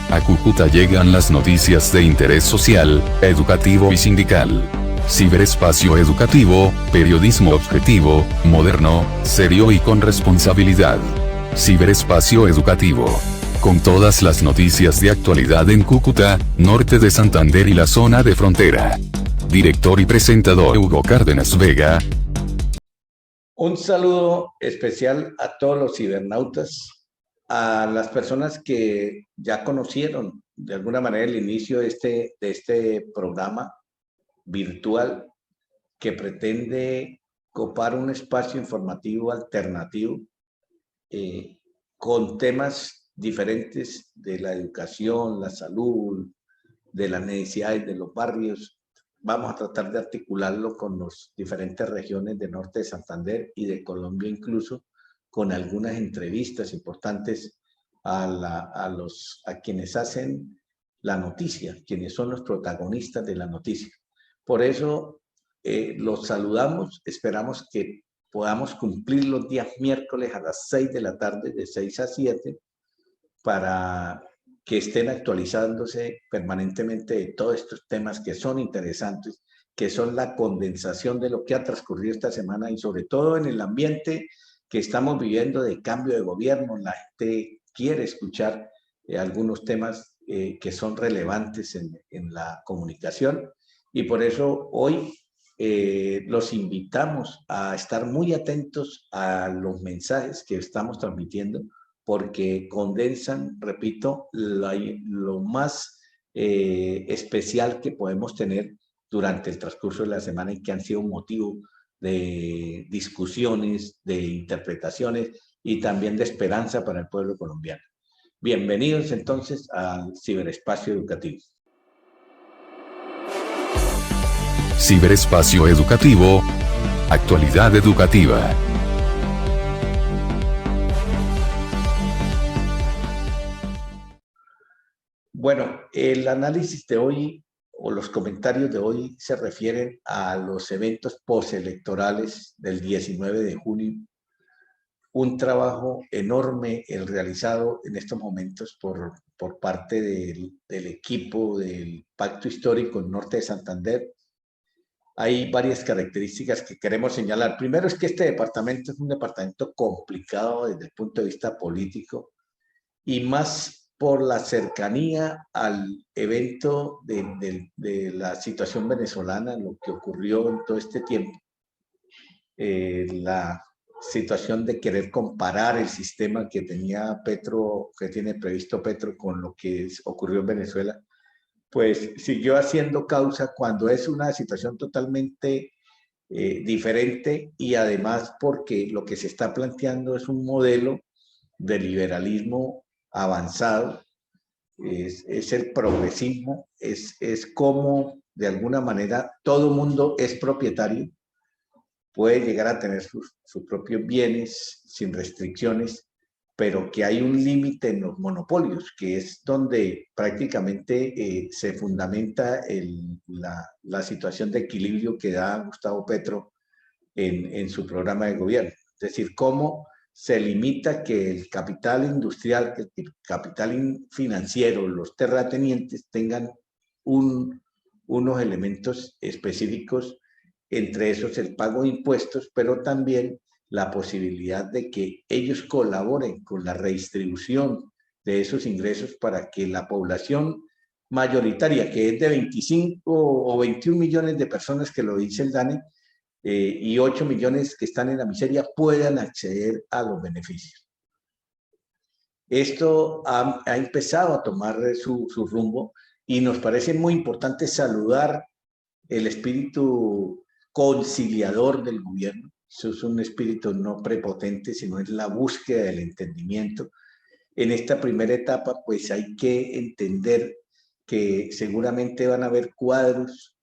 A Cúcuta llegan las noticias de interés social, educativo y sindical. Ciberespacio educativo, periodismo objetivo, moderno, serio y con responsabilidad. Ciberespacio educativo. Con todas las noticias de actualidad en Cúcuta, norte de Santander y la zona de frontera. Director y presentador Hugo Cárdenas Vega. Un saludo especial a todos los cibernautas, a las personas que ya conocieron de alguna manera el inicio de este programa virtual que pretende copar un espacio informativo alternativo con temas diferentes de la educación, la salud, de las necesidades de los barrios. Vamos a tratar de articularlo con las diferentes regiones de norte de Santander y de Colombia incluso, con algunas entrevistas importantes a quienes hacen la noticia, quienes son los protagonistas de la noticia. Por eso los saludamos, esperamos que podamos cumplir los días miércoles a las 6 de la tarde, de 6 a 7, para que estén actualizándose permanentemente de todos estos temas que son interesantes, que son la condensación de lo que ha transcurrido esta semana y sobre todo en el ambiente que estamos viviendo de cambio de gobierno. La gente quiere escuchar algunos temas que son relevantes en la comunicación y por eso hoy los invitamos a estar muy atentos a los mensajes que estamos transmitiendo porque condensan, repito, lo más especial que podemos tener durante el transcurso de la semana y que han sido un motivo de discusiones, de interpretaciones y también de esperanza para el pueblo colombiano. Bienvenidos entonces al ciberespacio educativo. Ciberespacio educativo. Actualidad educativa. Bueno, el análisis de hoy o los comentarios de hoy se refieren a los eventos postelectorales del 19 de junio. Un trabajo enorme el realizado en estos momentos por parte del equipo del Pacto Histórico en Norte de Santander. Hay varias características que queremos señalar. Primero es que este departamento es un departamento complicado desde el punto de vista político y más por la cercanía al evento de la situación venezolana, lo que ocurrió en todo este tiempo. La situación de querer comparar el sistema que tenía Petro, que tiene previsto Petro con lo que ocurrió en Venezuela, pues siguió haciendo causa cuando es una situación totalmente diferente y además porque lo que se está planteando es un modelo de liberalismo avanzado, es el progresismo, es como de alguna manera todo mundo es propietario, puede llegar a tener sus propios bienes sin restricciones, pero que hay un límite en los monopolios, que es donde prácticamente se fundamenta la situación de equilibrio que da Gustavo Petro en su programa de gobierno. Es decir, cómo se limita que el capital industrial, que el capital financiero, los terratenientes tengan unos elementos específicos, entre esos el pago de impuestos, pero también la posibilidad de que ellos colaboren con la redistribución de esos ingresos para que la población mayoritaria, que es de 25 o 21 millones de personas, que lo dice el DANE, y 8 millones que están en la miseria, puedan acceder a los beneficios. Esto ha empezado a tomar su rumbo y nos parece muy importante saludar el espíritu conciliador del gobierno. Eso es un espíritu no prepotente, sino es la búsqueda del entendimiento. En esta primera etapa, pues hay que entender que seguramente van a haber cuadros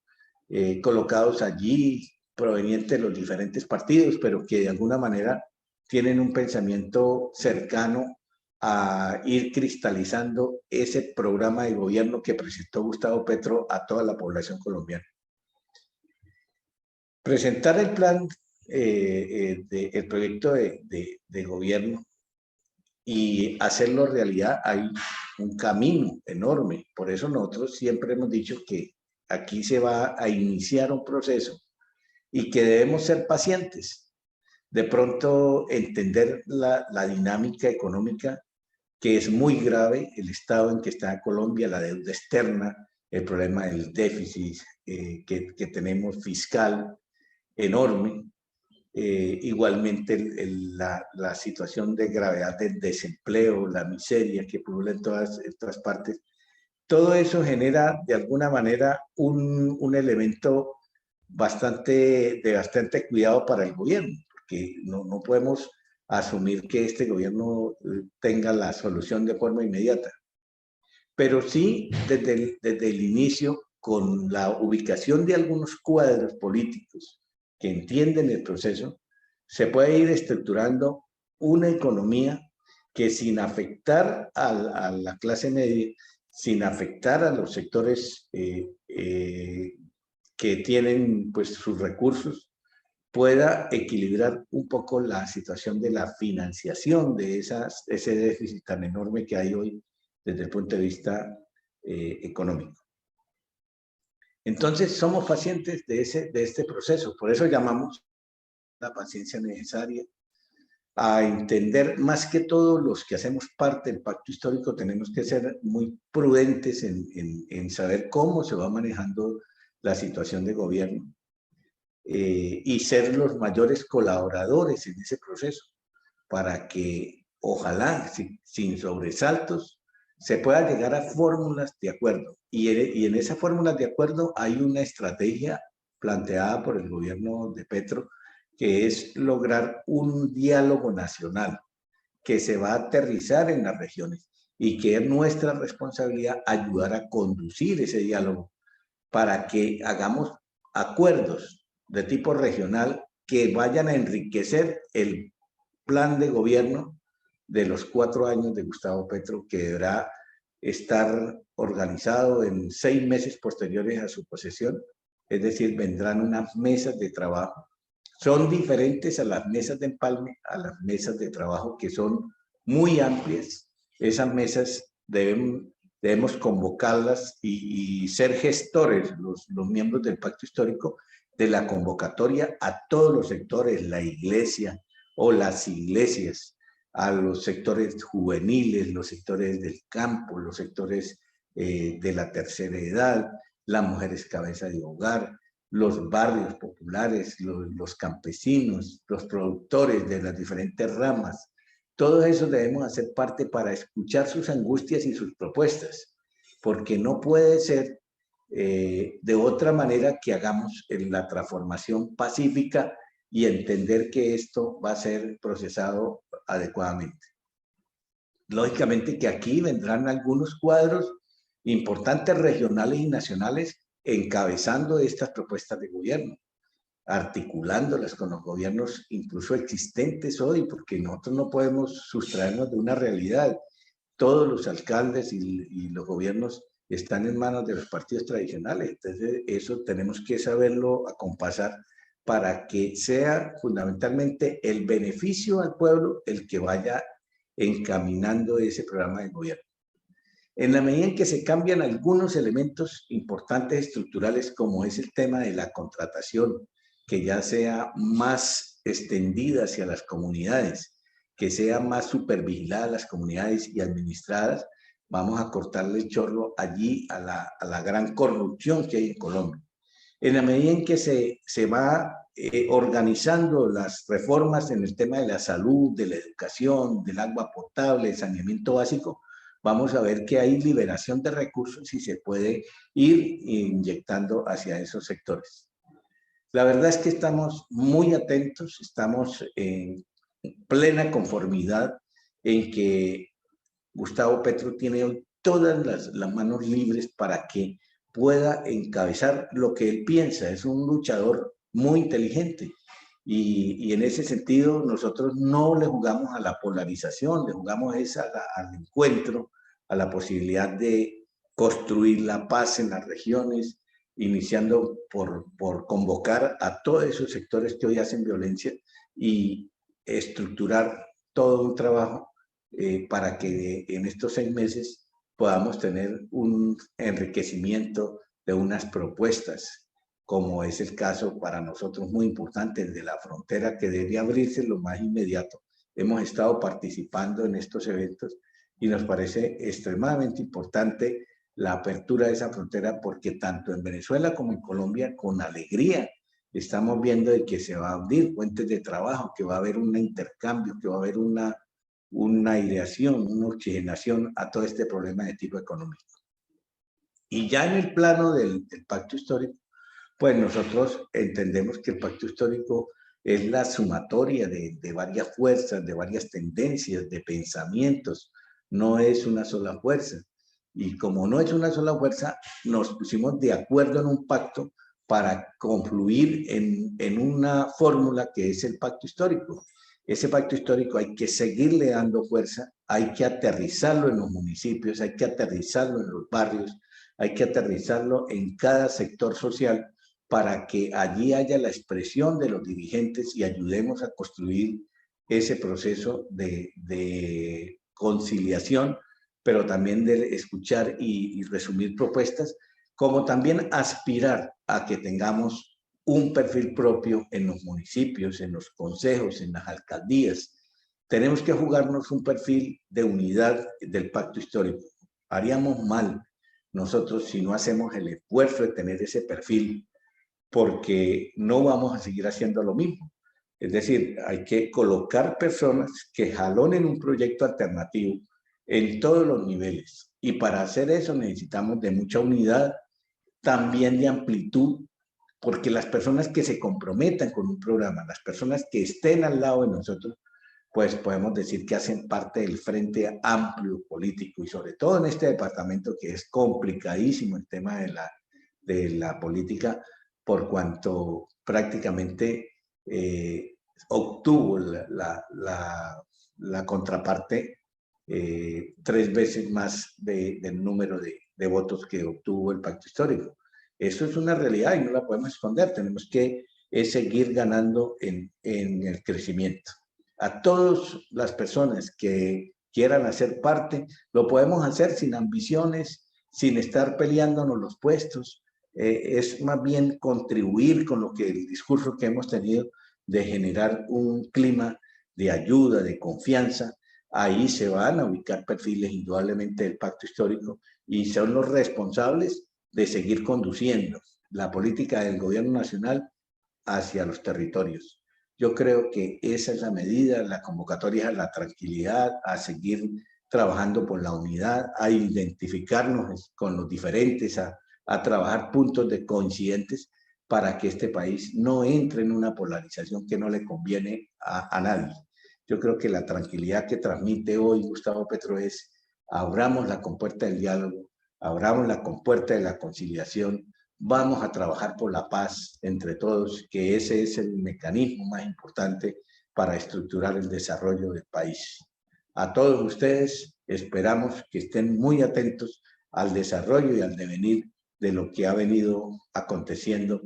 colocados allí provenientes de los diferentes partidos, pero que de alguna manera tienen un pensamiento cercano a ir cristalizando ese programa de gobierno que presentó Gustavo Petro a toda la población colombiana. Presentar el plan, el proyecto de gobierno y hacerlo realidad hay un camino enorme. Por eso nosotros siempre hemos dicho que aquí se va a iniciar un proceso y que debemos ser pacientes. De pronto entender la dinámica económica, que es muy grave, el estado en que está Colombia, la deuda externa, el problema del déficit que tenemos fiscal enorme, igualmente la situación de gravedad del desempleo, la miseria que pulula en todas partes. Todo eso genera de alguna manera un elemento de bastante cuidado para el gobierno, porque no podemos asumir que este gobierno tenga la solución de forma inmediata. Pero sí, desde el inicio, con la ubicación de algunos cuadros políticos que entienden el proceso, se puede ir estructurando una economía que sin afectar a la clase media, sin afectar a los sectores que tienen pues, sus recursos, pueda equilibrar un poco la situación de la financiación de ese déficit tan enorme que hay hoy desde el punto de vista económico. Entonces, somos pacientes de este proceso, por eso llamamos la paciencia necesaria a entender, más que todo los que hacemos parte del pacto histórico, tenemos que ser muy prudentes en saber cómo se va manejando la situación de gobierno y ser los mayores colaboradores en ese proceso, para que ojalá, sin sobresaltos, se pueda llegar a fórmulas de acuerdo. Y en esas fórmulas de acuerdo hay una estrategia planteada por el gobierno de Petro, que es lograr un diálogo nacional que se va a aterrizar en las regiones y que es nuestra responsabilidad ayudar a conducir ese diálogo para que hagamos acuerdos de tipo regional que vayan a enriquecer el plan de gobierno de los 4 años de Gustavo Petro, que deberá estar organizado en 6 meses posteriores a su posesión, es decir, vendrán unas mesas de trabajo. Son diferentes a las mesas de empalme, a las mesas de trabajo que son muy amplias. Esas mesas debemos convocarlas y ser gestores, los miembros del pacto histórico, de la convocatoria a todos los sectores, la iglesia o las iglesias, a los sectores juveniles, los sectores del campo, los sectores de la tercera edad, las mujeres cabeza de hogar, los barrios populares, los campesinos, los productores de las diferentes ramas. Todo eso debemos hacer parte para escuchar sus angustias y sus propuestas, porque no puede ser de otra manera que hagamos la transformación pacífica y entender que esto va a ser procesado adecuadamente. Lógicamente que aquí vendrán algunos cuadros importantes regionales y nacionales encabezando estas propuestas de gobierno, articulándolas con los gobiernos incluso existentes hoy, porque nosotros no podemos sustraernos de una realidad. Todos los alcaldes y los gobiernos están en manos de los partidos tradicionales, entonces eso tenemos que saberlo acompasar para que sea fundamentalmente el beneficio al pueblo el que vaya encaminando ese programa de gobierno. En la medida en que se cambian algunos elementos importantes estructurales, como es el tema de la contratación, que ya sea más extendida hacia las comunidades, que sea más supervigilada las comunidades y administradas, vamos a cortarle el chorro allí a la gran corrupción que hay en Colombia. En la medida en que se va organizando las reformas en el tema de la salud, de la educación, del agua potable, del saneamiento básico, vamos a ver que hay liberación de recursos y se puede ir inyectando hacia esos sectores. La verdad es que estamos muy atentos, estamos en plena conformidad en que Gustavo Petro tiene todas las manos libres para que pueda encabezar lo que él piensa. Es un luchador muy inteligente y en ese sentido nosotros no le jugamos a la polarización, le jugamos al encuentro, a la posibilidad de construir la paz en las regiones, iniciando por convocar a todos esos sectores que hoy hacen violencia y estructurar todo un trabajo para que en estos 6 meses podamos tener un enriquecimiento de unas propuestas, como es el caso para nosotros muy importante, el de la frontera, que debe abrirse lo más inmediato. Hemos estado participando en estos eventos y nos parece extremadamente importante la apertura de esa frontera, porque tanto en Venezuela como en Colombia, con alegría, estamos viendo de que se va a abrir fuentes de trabajo, que va a haber un intercambio, que va a haber una aireación, una oxigenación a todo este problema de tipo económico. Y ya en el plano del pacto histórico, pues nosotros entendemos que el pacto histórico es la sumatoria de varias fuerzas, de varias tendencias, de pensamientos, no es una sola fuerza. Y como no es una sola fuerza, nos pusimos de acuerdo en un pacto para confluir en una fórmula que es el pacto histórico. Ese pacto histórico hay que seguirle dando fuerza, hay que aterrizarlo en los municipios, hay que aterrizarlo en los barrios, hay que aterrizarlo en cada sector social para que allí haya la expresión de los dirigentes y ayudemos a construir ese proceso de conciliación, pero también de escuchar y resumir propuestas, como también aspirar a que tengamos un perfil propio en los municipios, en los consejos, en las alcaldías. Tenemos que jugarnos un perfil de unidad del pacto histórico. Haríamos mal nosotros si no hacemos el esfuerzo de tener ese perfil, porque no vamos a seguir haciendo lo mismo. Es decir, hay que colocar personas que jalonen un proyecto alternativo en todos los niveles. Y para hacer eso necesitamos de mucha unidad, también de amplitud, porque las personas que se comprometan con un programa, las personas que estén al lado de nosotros, pues podemos decir que hacen parte del frente amplio político, y sobre todo en este departamento que es complicadísimo el tema de la política, por cuanto prácticamente obtuvo la contraparte 3 veces más del número de votos que obtuvo el pacto histórico. Eso es una realidad y no la podemos esconder. Tenemos que seguir ganando en el crecimiento. A todas las personas que quieran hacer parte, lo podemos hacer sin ambiciones, sin estar peleándonos los puestos. Es más bien contribuir con lo que el discurso que hemos tenido de generar un clima de ayuda, de confianza. Ahí se van a ubicar perfiles indudablemente del pacto histórico y son los responsables de seguir conduciendo la política del gobierno nacional hacia los territorios. Yo creo que esa es la medida, la convocatoria es la tranquilidad, a seguir trabajando por la unidad, a identificarnos con los diferentes, a trabajar puntos de coincidentes para que este país no entre en una polarización que no le conviene a nadie. Yo creo que la tranquilidad que transmite hoy Gustavo Petro es: abramos la compuerta del diálogo, abramos la compuerta de la conciliación, vamos a trabajar por la paz entre todos, que ese es el mecanismo más importante para estructurar el desarrollo del país. A todos ustedes esperamos que estén muy atentos al desarrollo y al devenir de lo que ha venido aconteciendo,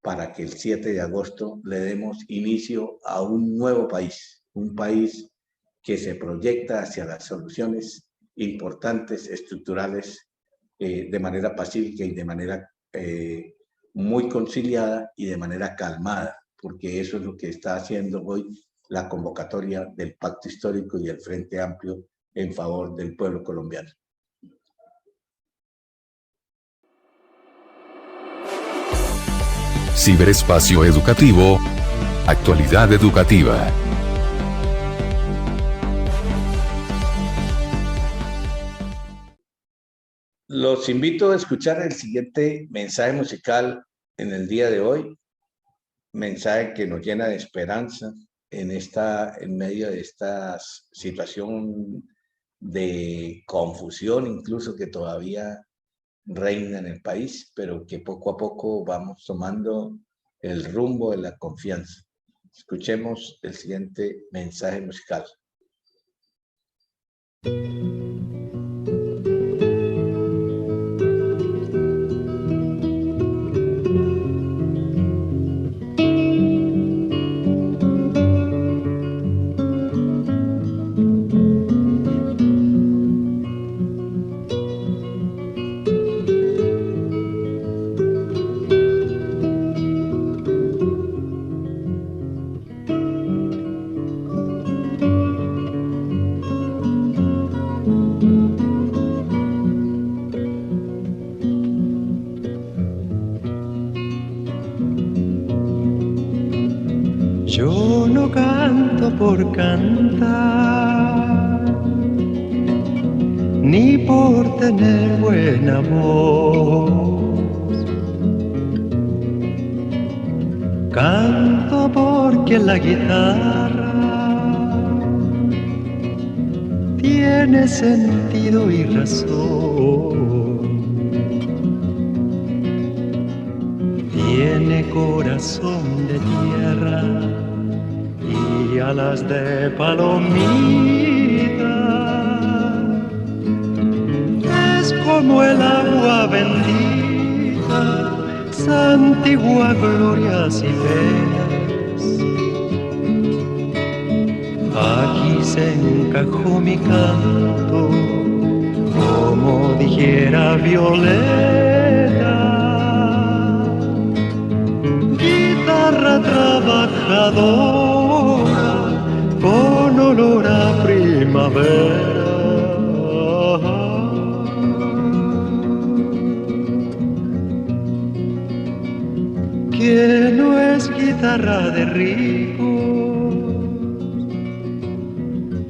para que el 7 de agosto le demos inicio a un nuevo país, un país que se proyecta hacia las soluciones importantes, estructurales, de manera pacífica y de manera muy conciliada y de manera calmada, porque eso es lo que está haciendo hoy la convocatoria del Pacto Histórico y el Frente Amplio en favor del pueblo colombiano. Ciberespacio Educativo. Actualidad educativa. Los invito a escuchar el siguiente mensaje musical en el día de hoy, mensaje que nos llena de esperanza en medio de esta situación de confusión incluso que todavía reina en el país, pero que poco a poco vamos tomando el rumbo de la confianza. Escuchemos el siguiente mensaje musical. por cantar, ni por tener buena voz. Canto porque la guitarra tiene sentido y razón. Tiene corazón de tierra y alas de palomita. Es como el agua bendita, santigua glorias y penas. Aquí se encajó mi canto, como dijera Violeta. Guitarra trabajadora, con olor a primavera. Que no es guitarra de ricos,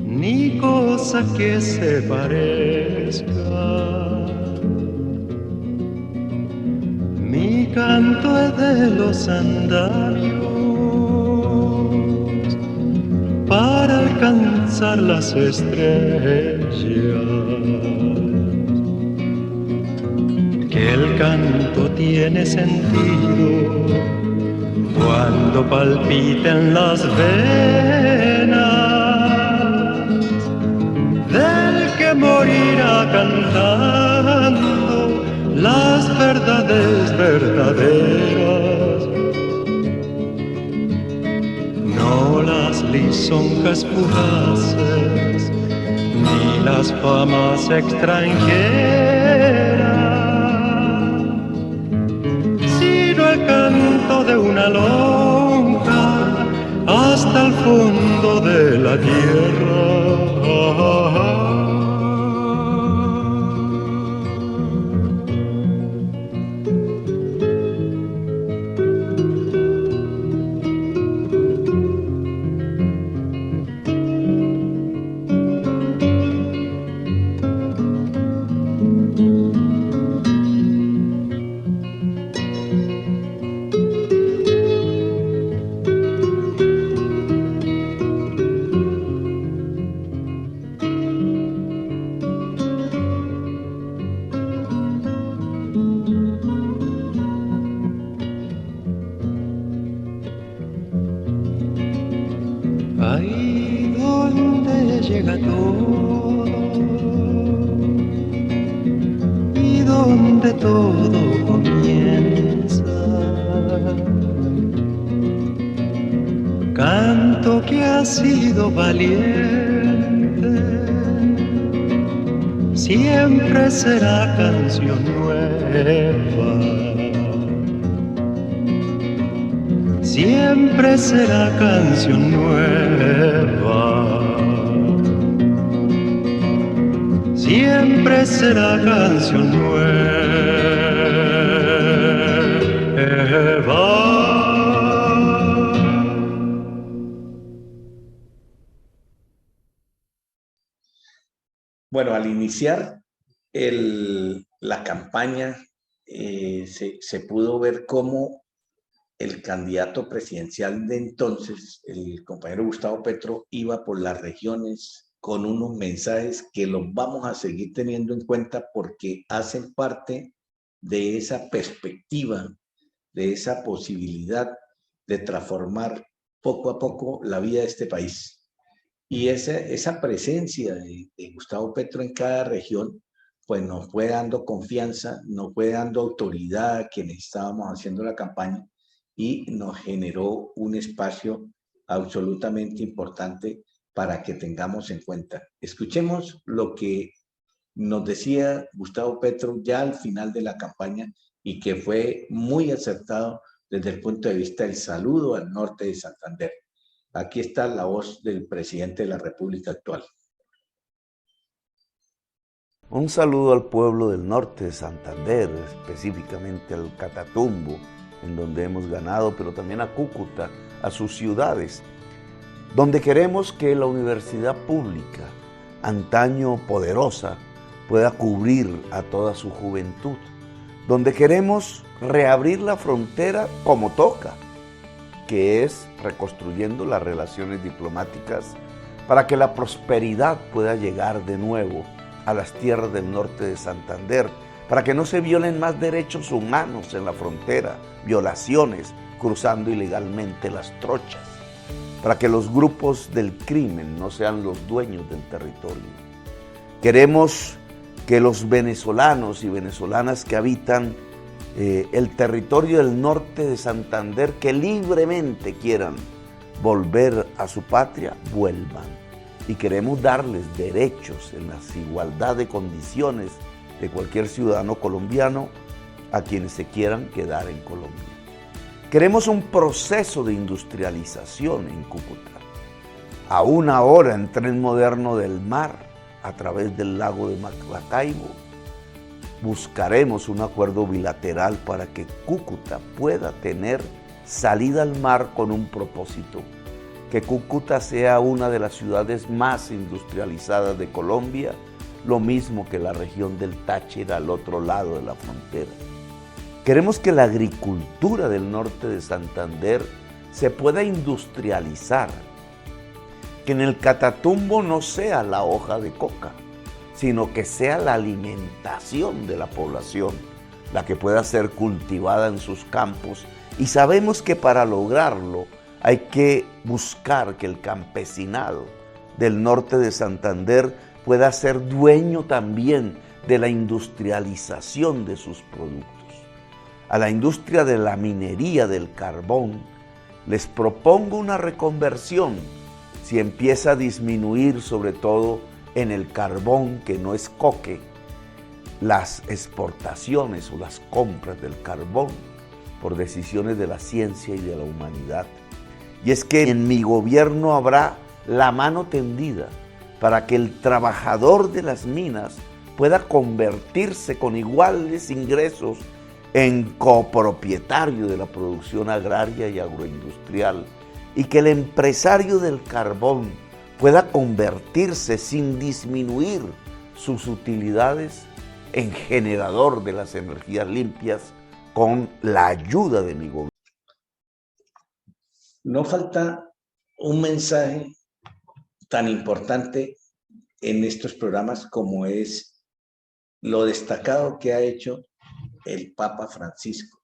ni cosa que se parezca. Mi canto es de los andamios para alcanzar las estrellas. Que el canto tiene sentido cuando palpiten las venas del que morirá cantando las verdades verdaderas, no las lisonjas fugaces ni las famas extranjeras, sino el canto de una lonja hasta el fondo de la tierra. Ahí donde llega todo y donde todo comienza, canto que ha sido valiente, siempre será canción nueva. Siempre será canción nueva. Siempre será canción nueva. Bueno, al iniciar la campaña se pudo ver cómo el candidato presidencial de entonces, el compañero Gustavo Petro, iba por las regiones con unos mensajes que los vamos a seguir teniendo en cuenta porque hacen parte de esa perspectiva, de esa posibilidad de transformar poco a poco la vida de este país. Y esa presencia de Gustavo Petro en cada región, pues nos fue dando confianza, nos fue dando autoridad a quienes estábamos haciendo la campaña, y nos generó un espacio absolutamente importante para que tengamos en cuenta. Escuchemos lo que nos decía Gustavo Petro ya al final de la campaña y que fue muy acertado desde el punto de vista del saludo al norte de Santander. Aquí está la voz del presidente de la República actual. Un saludo al pueblo del norte de Santander, específicamente al Catatumbo, en donde hemos ganado, pero también a Cúcuta, a sus ciudades. donde queremos que la universidad pública, antaño poderosa, pueda cubrir a toda su juventud, donde queremos reabrir la frontera como toca, que es reconstruyendo las relaciones diplomáticas para que la prosperidad pueda llegar de nuevo a las tierras del norte de Santander, para que no se violen más derechos humanos en la frontera, violaciones, cruzando ilegalmente las trochas, para que los grupos del crimen no sean los dueños del territorio. Queremos que los venezolanos y venezolanas que habitan el territorio del norte de Santander, que libremente quieran volver a su patria, vuelvan. Y queremos darles derechos en la igualdad de condiciones de cualquier ciudadano colombiano a quienes se quieran quedar en Colombia. Queremos un proceso de industrialización en Cúcuta. A una hora en tren moderno del mar, a través del lago de Maracaibo, buscaremos un acuerdo bilateral para que Cúcuta pueda tener salida al mar con un propósito, que Cúcuta sea una de las ciudades más industrializadas de Colombia, lo mismo que la región del Táchira al otro lado de la frontera. Queremos que la agricultura del norte de Santander se pueda industrializar, que en el Catatumbo no sea la hoja de coca, sino que sea la alimentación de la población la que pueda ser cultivada en sus campos. Y sabemos que para lograrlo hay que buscar que el campesinado del norte de Santander pueda ser dueño también de la industrialización de sus productos. A la industria de la minería del carbón les propongo una reconversión si empieza a disminuir, sobre todo en el carbón que no es coque, las exportaciones o las compras del carbón por decisiones de la ciencia y de la humanidad. Y es que en mi gobierno habrá la mano tendida para que el trabajador de las minas pueda convertirse con iguales ingresos en copropietario de la producción agraria y agroindustrial, y que el empresario del carbón pueda convertirse sin disminuir sus utilidades en generador de las energías limpias con la ayuda de mi gobierno. No falta un mensaje tan importante en estos programas como es lo destacado que ha hecho el Papa Francisco.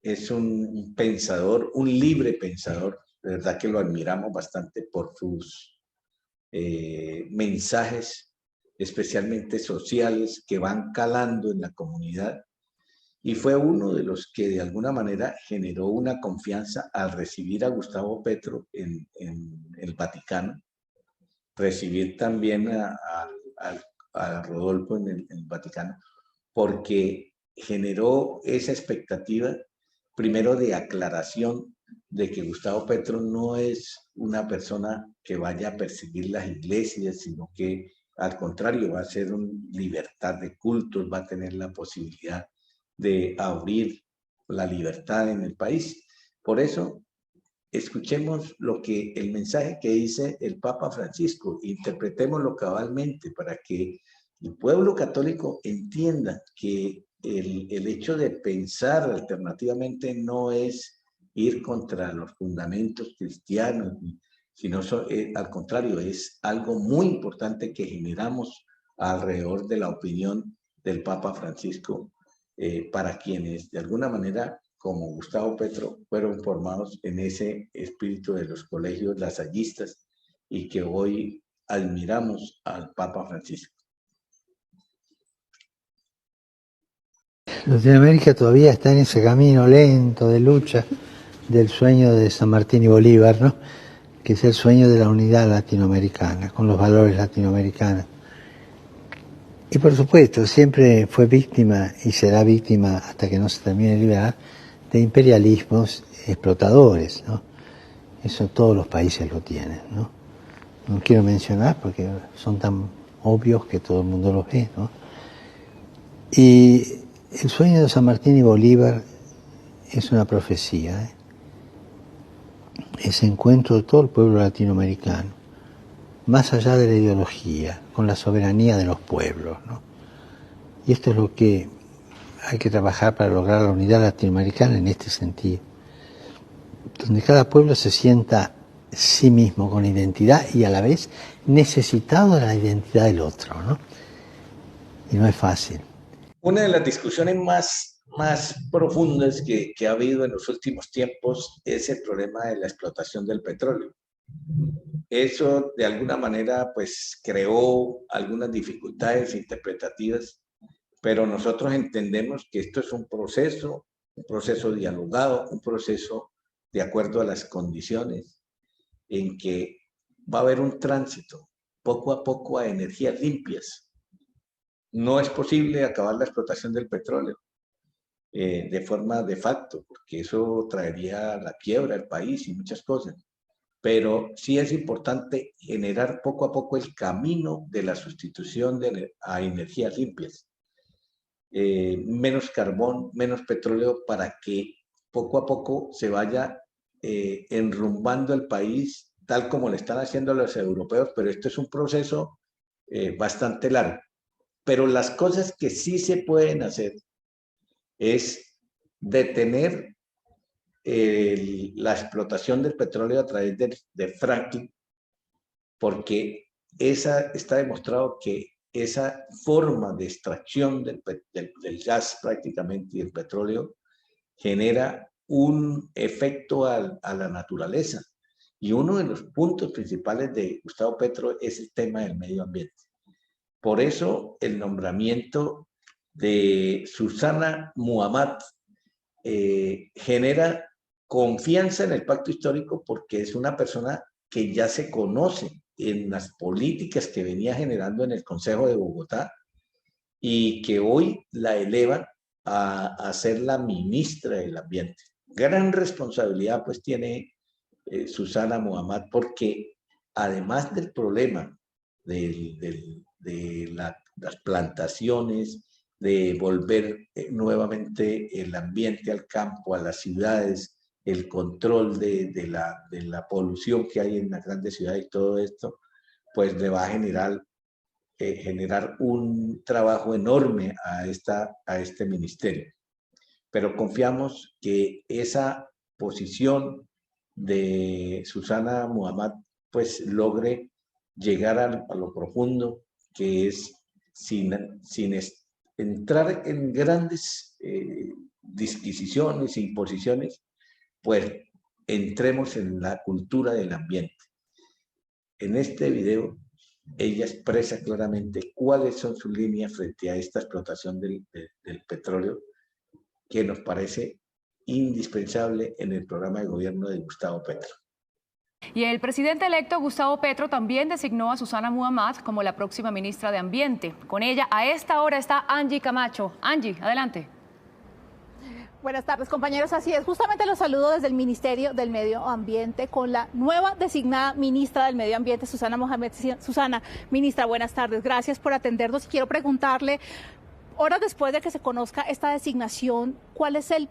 Es un pensador, un libre pensador, de verdad que lo admiramos bastante por sus mensajes, especialmente sociales, que van calando en la comunidad, y fue uno de los que de alguna manera generó una confianza al recibir a Gustavo Petro en el Vaticano, recibir también a Rodolfo en el Vaticano, porque generó esa expectativa, primero de aclaración de que Gustavo Petro no es una persona que vaya a perseguir las iglesias, sino que al contrario va a ser una libertad de cultos, va a tener la posibilidad de abrir la libertad en el país. Por eso, escuchemos el mensaje que dice el Papa Francisco, interpretémoslo cabalmente para que el pueblo católico entienda que el hecho de pensar alternativamente no es ir contra los fundamentos cristianos, sino al contrario, es algo muy importante que generamos alrededor de la opinión del Papa Francisco, para quienes de alguna manera, como Gustavo Petro, fueron formados en ese espíritu de los colegios lasallistas y que hoy admiramos al Papa Francisco. Latinoamérica todavía está en ese camino lento de lucha del sueño de San Martín y Bolívar, ¿no? Que es el sueño de la unidad latinoamericana, con los valores latinoamericanos. Y por supuesto, siempre fue víctima y será víctima hasta que no se termine de liberar de imperialismos explotadores, ¿no? Eso todos los países lo tienen, ¿no? No quiero mencionar porque son tan obvios que todo el mundo los ve, ¿no? Y el sueño de San Martín y Bolívar es una profecía, ¿eh? ese encuentro de todo el pueblo latinoamericano, más allá de la ideología, con la soberanía de los pueblos, ¿no? Y esto es lo que hay que trabajar para lograr la unidad latinoamericana en este sentido, donde cada pueblo se sienta sí mismo con identidad y a la vez necesitado de la identidad del otro, ¿no? Y no es fácil. Una de las discusiones más profundas que ha habido en los últimos tiempos es el problema de la explotación del petróleo. Eso de alguna manera pues creó algunas dificultades interpretativas, pero nosotros entendemos que esto es un proceso dialogado, un proceso de acuerdo a las condiciones en que va a haber un tránsito poco a poco a energías limpias. No es posible acabar la explotación del petróleo de forma de facto, porque eso traería la quiebra del país y muchas cosas. Pero sí es importante generar poco a poco el camino de la sustitución a energías limpias. Menos carbón, menos petróleo, para que poco a poco se vaya enrumbando el país, tal como lo están haciendo los europeos, pero esto es un proceso bastante largo. Pero las cosas que sí se pueden hacer es detener la explotación del petróleo a través de fracking, porque está demostrado que esa forma de extracción del gas prácticamente y el petróleo genera un efecto a la naturaleza. Y uno de los puntos principales de Gustavo Petro es el tema del medio ambiente. Por eso el nombramiento de Susana Muhammad genera confianza en el pacto histórico, porque es una persona que ya se conoce en las políticas que venía generando en el Consejo de Bogotá y que hoy la elevan a ser la ministra del Ambiente. Gran responsabilidad pues tiene Susana Muhammad, porque además del problema de las plantaciones, de volver nuevamente el ambiente al campo, a las ciudades, el control de la polución que hay en las grandes ciudades y todo esto, pues le va a generar un trabajo enorme a este ministerio. Pero confiamos que esa posición de Susana Muhammad pues logre llegar a lo profundo, que es sin entrar en grandes disquisiciones e imposiciones, pues entremos en la cultura del ambiente. En este video ella expresa claramente cuáles son sus líneas frente a esta explotación del petróleo, que nos parece indispensable en el programa de gobierno de Gustavo Petro. Y el presidente electo Gustavo Petro también designó a Susana Muhammad como la próxima ministra de Ambiente. Con ella a esta hora está Angie Camacho. Angie, adelante. Buenas tardes, compañeros. Así es, justamente los saludo desde el Ministerio del Medio Ambiente con la nueva designada ministra del Medio Ambiente, Susana Muhammad. Susana, ministra, buenas tardes. Gracias por atendernos. Quiero preguntarle, horas después de que se conozca esta designación, ¿cuál es el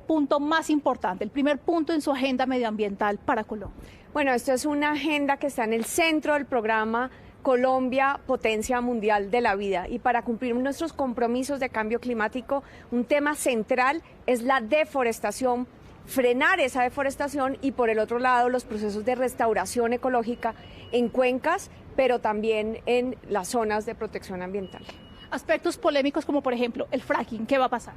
punto más importante, el primer punto en su agenda medioambiental para Colombia? Bueno, esto es una agenda que está en el centro del programa Colombia, Potencia Mundial de la Vida. Y para cumplir nuestros compromisos de cambio climático, un tema central es la deforestación, frenar esa deforestación, y por el otro lado los procesos de restauración ecológica en cuencas, pero también en las zonas de protección ambiental. Aspectos polémicos como por ejemplo el fracking, ¿qué va a pasar?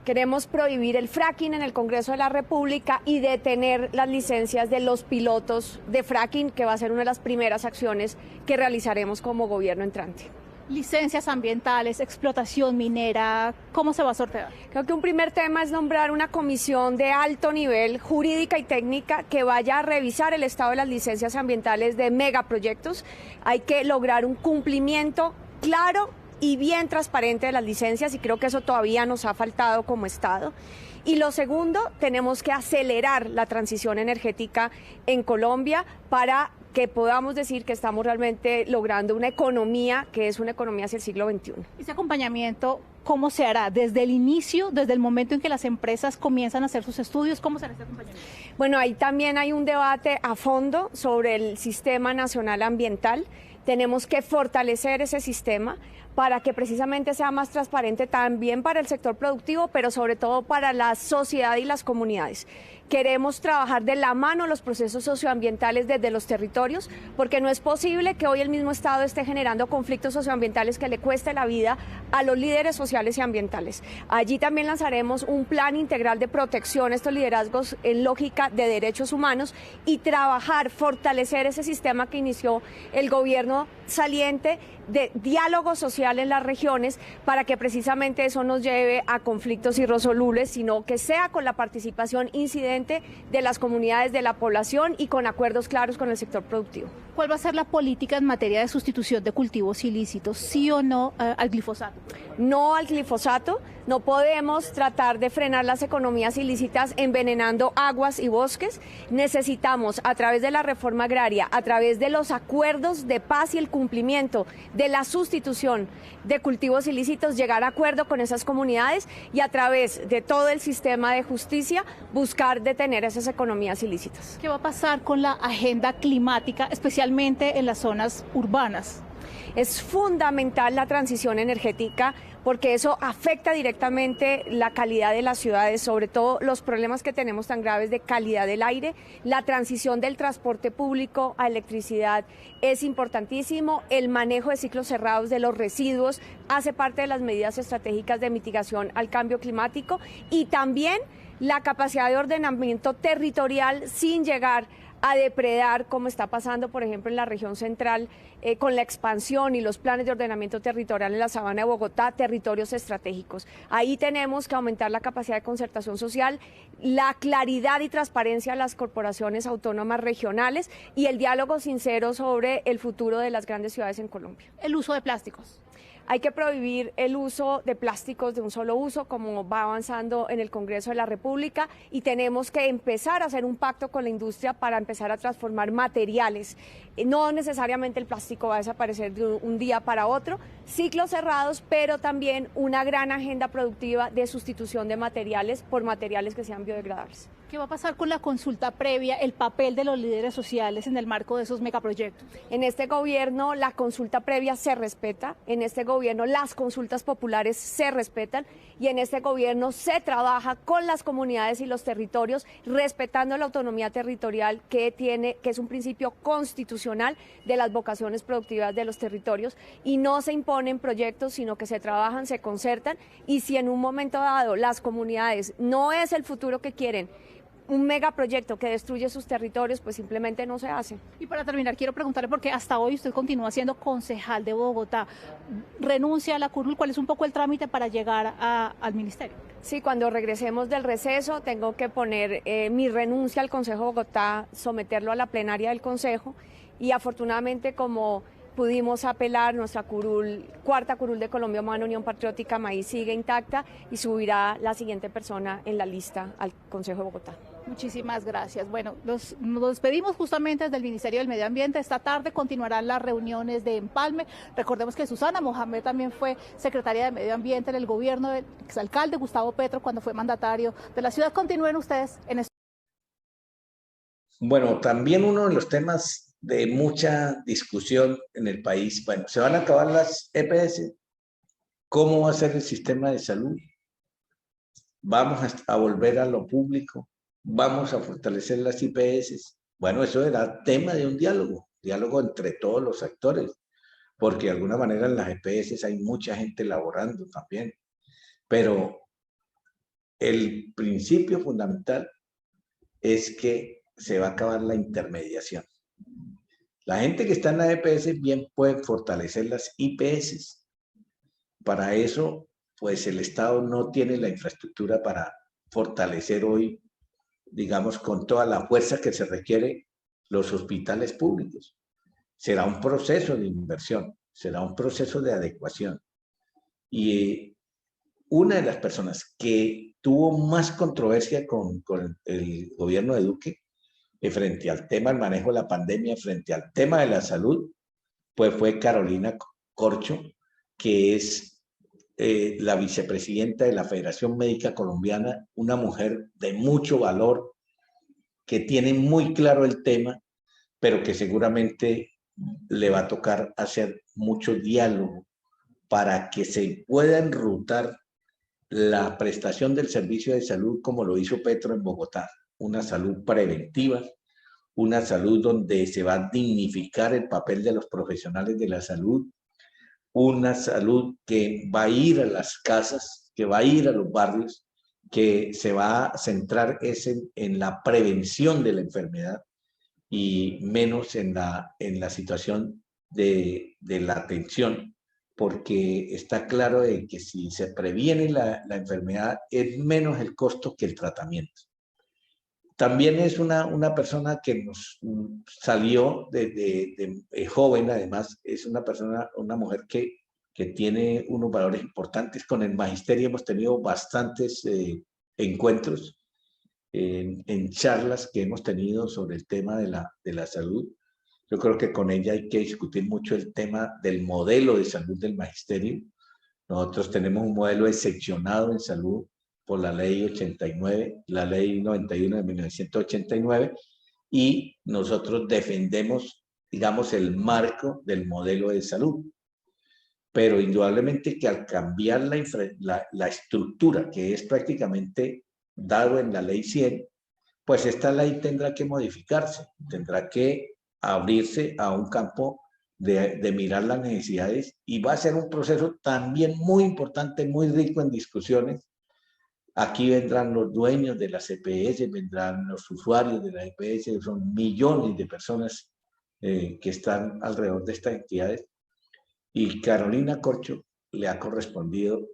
Queremos prohibir el fracking en el Congreso de la República y detener las licencias de los pilotos de fracking, que va a ser una de las primeras acciones que realizaremos como gobierno entrante. Licencias ambientales, explotación minera, ¿cómo se va a sortear? Creo que un primer tema es nombrar una comisión de alto nivel jurídica y técnica que vaya a revisar el estado de las licencias ambientales de megaproyectos. Hay que lograr un cumplimiento claro y bien transparente de las licencias, y creo que eso todavía nos ha faltado como Estado. Y lo segundo, tenemos que acelerar la transición energética en Colombia para que podamos decir que estamos realmente logrando una economía que es una economía hacia el siglo XXI. Ese acompañamiento, ¿cómo se hará? ¿Desde el inicio, desde el momento en que las empresas comienzan a hacer sus estudios? ¿Cómo será este acompañamiento? Bueno, ahí también hay un debate a fondo sobre el Sistema Nacional Ambiental. Tenemos que fortalecer ese sistema para que precisamente sea más transparente también para el sector productivo, pero sobre todo para la sociedad y las comunidades. Queremos trabajar de la mano los procesos socioambientales desde los territorios, porque no es posible que hoy el mismo Estado esté generando conflictos socioambientales que le cueste la vida a los líderes sociales y ambientales. Allí también lanzaremos un plan integral de protección a estos liderazgos en lógica de derechos humanos y trabajar, fortalecer ese sistema que inició el gobierno saliente de diálogo social en las regiones para que precisamente eso nos lleve a conflictos irresolubles, sino que sea con la participación incidente de las comunidades, de la población y con acuerdos claros con el sector productivo. ¿Cuál va a ser la política en materia de sustitución de cultivos ilícitos? ¿Sí o no al glifosato? No al glifosato. No podemos tratar de frenar las economías ilícitas envenenando aguas y bosques. Necesitamos, a través de la reforma agraria, a través de los acuerdos de paz y el cumplimiento de la sustitución de cultivos ilícitos, llegar a acuerdo con esas comunidades y a través de todo el sistema de justicia buscar detener esas economías ilícitas. ¿Qué va a pasar con la agenda climática, especialmente en las zonas urbanas? Es fundamental la transición energética porque eso afecta directamente la calidad de las ciudades, sobre todo los problemas que tenemos tan graves de calidad del aire. La transición del transporte público a electricidad es importantísimo. El manejo de ciclos cerrados de los residuos hace parte de las medidas estratégicas de mitigación al cambio climático y también la capacidad de ordenamiento territorial sin llegar a depredar, como está pasando, por ejemplo, en la región central, con la expansión y los planes de ordenamiento territorial en la sabana de Bogotá, territorios estratégicos. Ahí tenemos que aumentar la capacidad de concertación social, la claridad y transparencia de las corporaciones autónomas regionales y el diálogo sincero sobre el futuro de las grandes ciudades en Colombia. El uso de plásticos. Hay que prohibir el uso de plásticos de un solo uso, como va avanzando en el Congreso de la República, y tenemos que empezar a hacer un pacto con la industria para empezar a transformar materiales. No necesariamente el plástico va a desaparecer de un día para otro, ciclos cerrados, pero también una gran agenda productiva de sustitución de materiales por materiales que sean biodegradables. ¿Qué va a pasar con la consulta previa, el papel de los líderes sociales en el marco de esos megaproyectos? En este gobierno la consulta previa se respeta, en este gobierno las consultas populares se respetan y en este gobierno se trabaja con las comunidades y los territorios respetando la autonomía territorial que es un principio constitucional de las vocaciones productivas de los territorios y no se imponen proyectos sino que se trabajan, se concertan y si en un momento dado las comunidades no es el futuro que quieren, un megaproyecto que destruye sus territorios, pues simplemente no se hace. Y para terminar, quiero preguntarle, porque hasta hoy usted continúa siendo concejal de Bogotá, renuncia a la curul, ¿cuál es un poco el trámite para llegar al ministerio? Sí, cuando regresemos del receso tengo que poner mi renuncia al Consejo de Bogotá, someterlo a la plenaria del Consejo y afortunadamente como pudimos apelar, nuestra curul, cuarta curul de Colombia Humana Unión Patriótica Maíz sigue intacta y subirá la siguiente persona en la lista al Consejo de Bogotá. Muchísimas gracias. Bueno, nos despedimos justamente desde el Ministerio del Medio Ambiente. Esta tarde continuarán las reuniones de empalme. Recordemos que Susana Mohamed también fue secretaria de Medio Ambiente en el gobierno del exalcalde Gustavo Petro cuando fue mandatario de la ciudad. Continúen ustedes en esto. Bueno, también uno de los temas de mucha discusión en el país, bueno, se van a acabar las EPS. ¿Cómo va a ser el sistema de salud? ¿Vamos a volver a lo público? ¿Vamos a fortalecer las IPS? Bueno, eso era tema de un diálogo entre todos los actores, porque de alguna manera en las EPS hay mucha gente laborando también, pero el principio fundamental es que se va a acabar la intermediación. La gente que está en la EPS bien puede fortalecer las IPS. Para eso, pues el Estado no tiene la infraestructura para fortalecer hoy, digamos, con toda la fuerza que se requiere los hospitales públicos. Será un proceso de inversión, será un proceso de adecuación. Y una de las personas que tuvo más controversia con el gobierno de Duque frente al tema del manejo de la pandemia, frente al tema de la salud, pues fue Carolina Corcho, que es la vicepresidenta de la Federación Médica Colombiana, una mujer de mucho valor, que tiene muy claro el tema, pero que seguramente le va a tocar hacer mucho diálogo para que se pueda enrutar la prestación del servicio de salud como lo hizo Petro en Bogotá, una salud preventiva, una salud donde se va a dignificar el papel de los profesionales de la salud, una salud que va a ir a las casas, que va a ir a los barrios, que se va a centrar en la prevención de la enfermedad y menos en la situación de la atención, porque está claro de que si se previene la enfermedad es menos el costo que el tratamiento. También es una persona que nos salió de joven, además es una mujer que tiene unos valores importantes. Con el magisterio hemos tenido bastantes encuentros en charlas que hemos tenido sobre el tema de la salud. Yo creo que con ella hay que discutir mucho el tema del modelo de salud del magisterio. Nosotros tenemos un modelo excepcionado en salud por la ley 89, la ley 91 de 1989, y nosotros defendemos, digamos, el marco del modelo de salud. Pero indudablemente que al cambiar la estructura, que es prácticamente dado en la ley 100, pues esta ley tendrá que modificarse, tendrá que abrirse a un campo de mirar las necesidades, y va a ser un proceso también muy importante, muy rico en discusiones. Aquí vendrán los dueños de las EPS, vendrán los usuarios de las EPS, son millones de personas que están alrededor de estas entidades, y Carolina Corcho le ha correspondido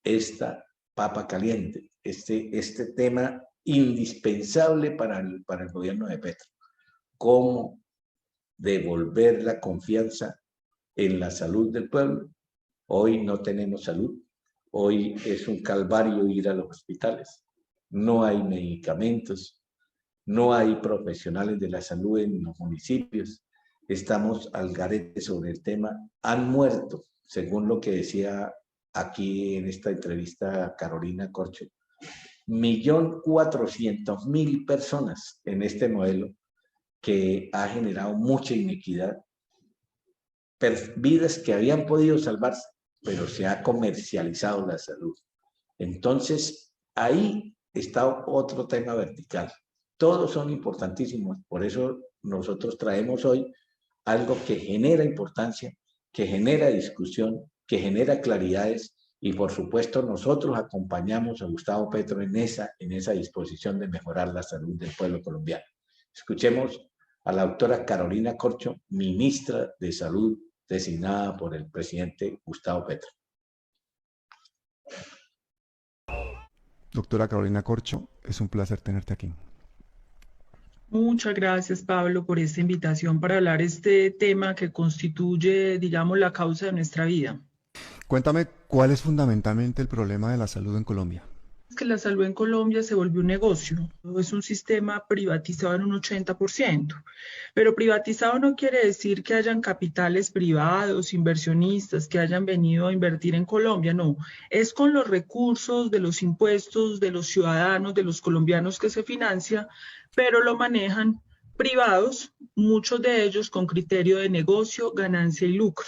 esta papa caliente, este tema indispensable para el gobierno de Petro. ¿Cómo devolver la confianza en la salud del pueblo? Hoy no tenemos salud. Hoy es un calvario ir a los hospitales. No hay medicamentos, no hay profesionales de la salud en los municipios. Estamos al garete sobre el tema. Han muerto, según lo que decía aquí en esta entrevista Carolina Corcho, 1.400.000 personas en este modelo que ha generado mucha inequidad. Vidas que habían podido salvarse, pero se ha comercializado la salud. Entonces, ahí está otro tema vertical. Todos son importantísimos, por eso nosotros traemos hoy algo que genera importancia, que genera discusión, que genera claridades, y por supuesto nosotros acompañamos a Gustavo Petro en esa disposición de mejorar la salud del pueblo colombiano. Escuchemos a la doctora Carolina Corcho, ministra de Salud designada por el presidente Gustavo Petro. Doctora Carolina Corcho, es un placer tenerte aquí. Muchas gracias, Pablo, por esta invitación para hablar este tema que constituye, digamos, la causa de nuestra vida. Cuéntame, ¿cuál es fundamentalmente el problema de la salud en Colombia? Es que la salud en Colombia se volvió un negocio, es un sistema privatizado en un 80%, pero privatizado no quiere decir que hayan capitales privados, inversionistas que hayan venido a invertir en Colombia, no, es con los recursos de los impuestos de los ciudadanos, de los colombianos que se financia, pero lo manejan privados, muchos de ellos con criterio de negocio, ganancia y lucro.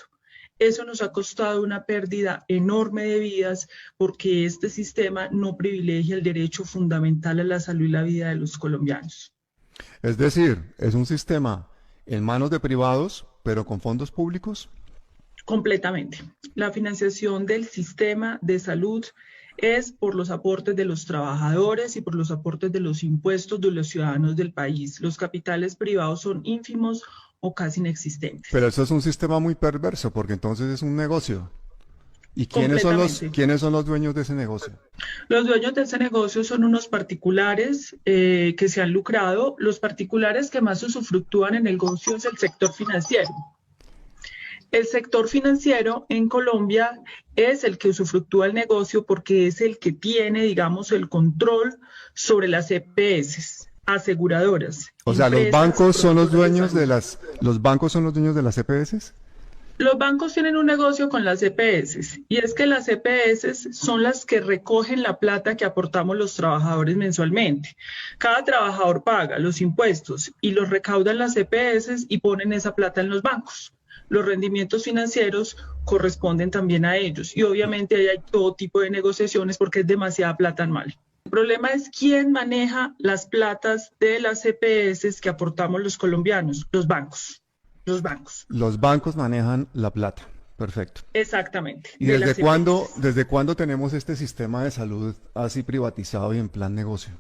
Eso nos ha costado una pérdida enorme de vidas porque este sistema no privilegia el derecho fundamental a la salud y la vida de los colombianos. Es decir, ¿es un sistema en manos de privados, pero con fondos públicos? Completamente. La financiación del sistema de salud es por los aportes de los trabajadores y por los aportes de los impuestos de los ciudadanos del país. Los capitales privados son ínfimos o casi inexistentes. Pero eso es un sistema muy perverso, porque entonces es un negocio. ¿Y quiénes son los dueños de ese negocio? Los dueños de ese negocio son unos particulares que se han lucrado. Los particulares que más usufructúan en el negocio es el sector financiero. El sector financiero en Colombia es el que usufructúa el negocio porque es el que tiene, digamos, el control sobre las EPS. aseguradoras. O sea, los bancos son los dueños de las EPS. Los bancos tienen un negocio con las EPS y es que las EPS son las que recogen la plata que aportamos los trabajadores mensualmente. Cada trabajador paga los impuestos y los recaudan las EPS y ponen esa plata en los bancos. Los rendimientos financieros corresponden también a ellos y obviamente ahí hay todo tipo de negociaciones porque es demasiada plata anual. El problema es quién maneja las platas de las EPS que aportamos los colombianos, los bancos. Los bancos. Los bancos manejan la plata. Perfecto. Exactamente. ¿Y desde cuándo tenemos este sistema de salud así privatizado y en plan negocio?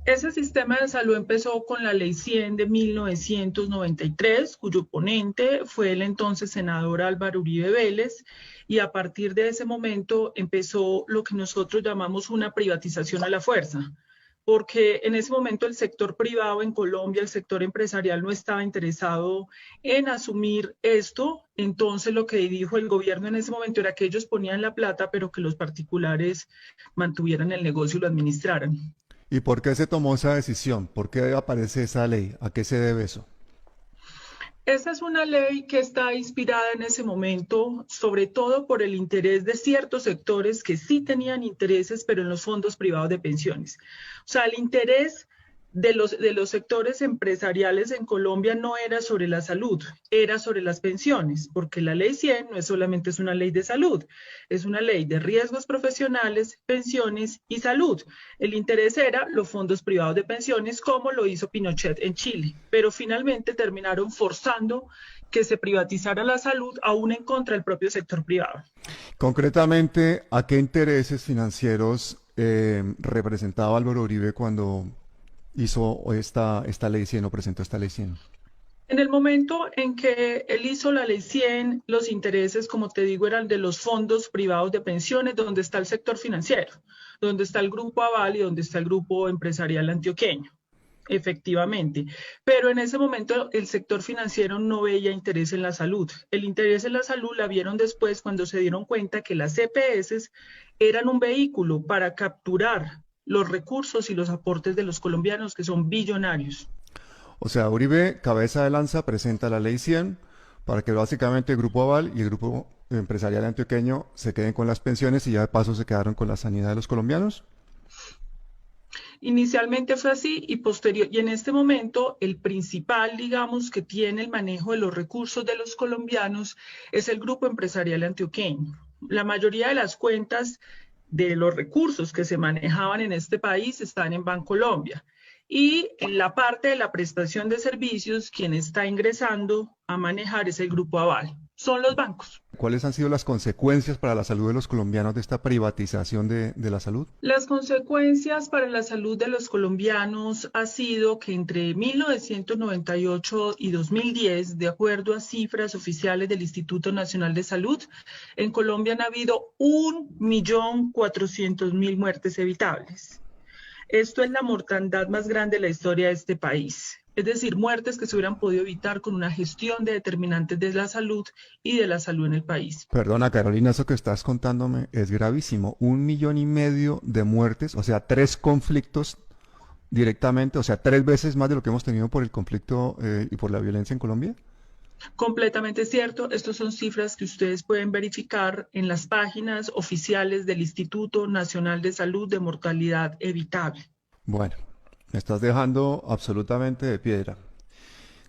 Ese sistema de salud empezó con la Ley 100 de 1993, cuyo ponente fue el entonces senador Álvaro Uribe Vélez, y a partir de ese momento empezó lo que nosotros llamamos una privatización a la fuerza. Porque en ese momento el sector privado en Colombia, el sector empresarial no estaba interesado en asumir esto, entonces lo que dijo el gobierno en ese momento era que ellos ponían la plata, pero que los particulares mantuvieran el negocio y lo administraran. ¿Y por qué se tomó esa decisión? ¿Por qué aparece esa ley? ¿A qué se debe eso? Esa es una ley que está inspirada en ese momento, sobre todo por el interés de ciertos sectores que sí tenían intereses, pero en los fondos privados de pensiones. O sea, el interés de los sectores empresariales en Colombia no era sobre la salud, era sobre las pensiones, porque la Ley 100 no es solamente una ley de salud, es una ley de riesgos profesionales, pensiones y salud. El interés era los fondos privados de pensiones, como lo hizo Pinochet en Chile, pero finalmente terminaron forzando que se privatizara la salud, aún en contra del propio sector privado. Concretamente, ¿a qué intereses financieros representaba Álvaro Uribe cuando hizo esta ley 100 o presentó esta ley 100? En el momento en que él hizo la ley 100, los intereses, como te digo, eran de los fondos privados de pensiones, donde está el sector financiero, donde está el Grupo Aval y donde está el Grupo Empresarial Antioqueño, efectivamente. Pero en ese momento el sector financiero no veía interés en la salud. El interés en la salud la vieron después cuando se dieron cuenta que las EPS eran un vehículo para capturar los recursos y los aportes de los colombianos, que son billonarios. O sea, Uribe, cabeza de lanza, presenta la ley 100 para que básicamente el Grupo Aval y el Grupo Empresarial Antioqueño se queden con las pensiones y ya de paso se quedaron con la sanidad de los colombianos. Inicialmente fue así y en este momento el principal, digamos, que tiene el manejo de los recursos de los colombianos es el Grupo Empresarial Antioqueño. La mayoría de las cuentas de los recursos que se manejaban en este país están en Bancolombia. Y en la parte de la prestación de servicios, quien está ingresando a manejar es el Grupo Aval. Son los bancos. ¿Cuáles han sido las consecuencias para la salud de los colombianos de esta privatización de la salud? Las consecuencias para la salud de los colombianos ha sido que entre 1998 y 2010, de acuerdo a cifras oficiales del Instituto Nacional de Salud, en Colombia han habido 1.400.000 muertes evitables. Esto es la mortandad más grande de la historia de este país. Es decir, muertes que se hubieran podido evitar con una gestión de determinantes de la salud y de la salud en el país. Perdona, Carolina, eso que estás contándome es gravísimo. 1,5 millones de muertes, o sea, 3 conflictos directamente, o sea, 3 veces más de lo que hemos tenido por el conflicto y por la violencia en Colombia. Completamente cierto. Estas son cifras que ustedes pueden verificar en las páginas oficiales del Instituto Nacional de Salud de Mortalidad Evitable. Bueno, me estás dejando absolutamente de piedra.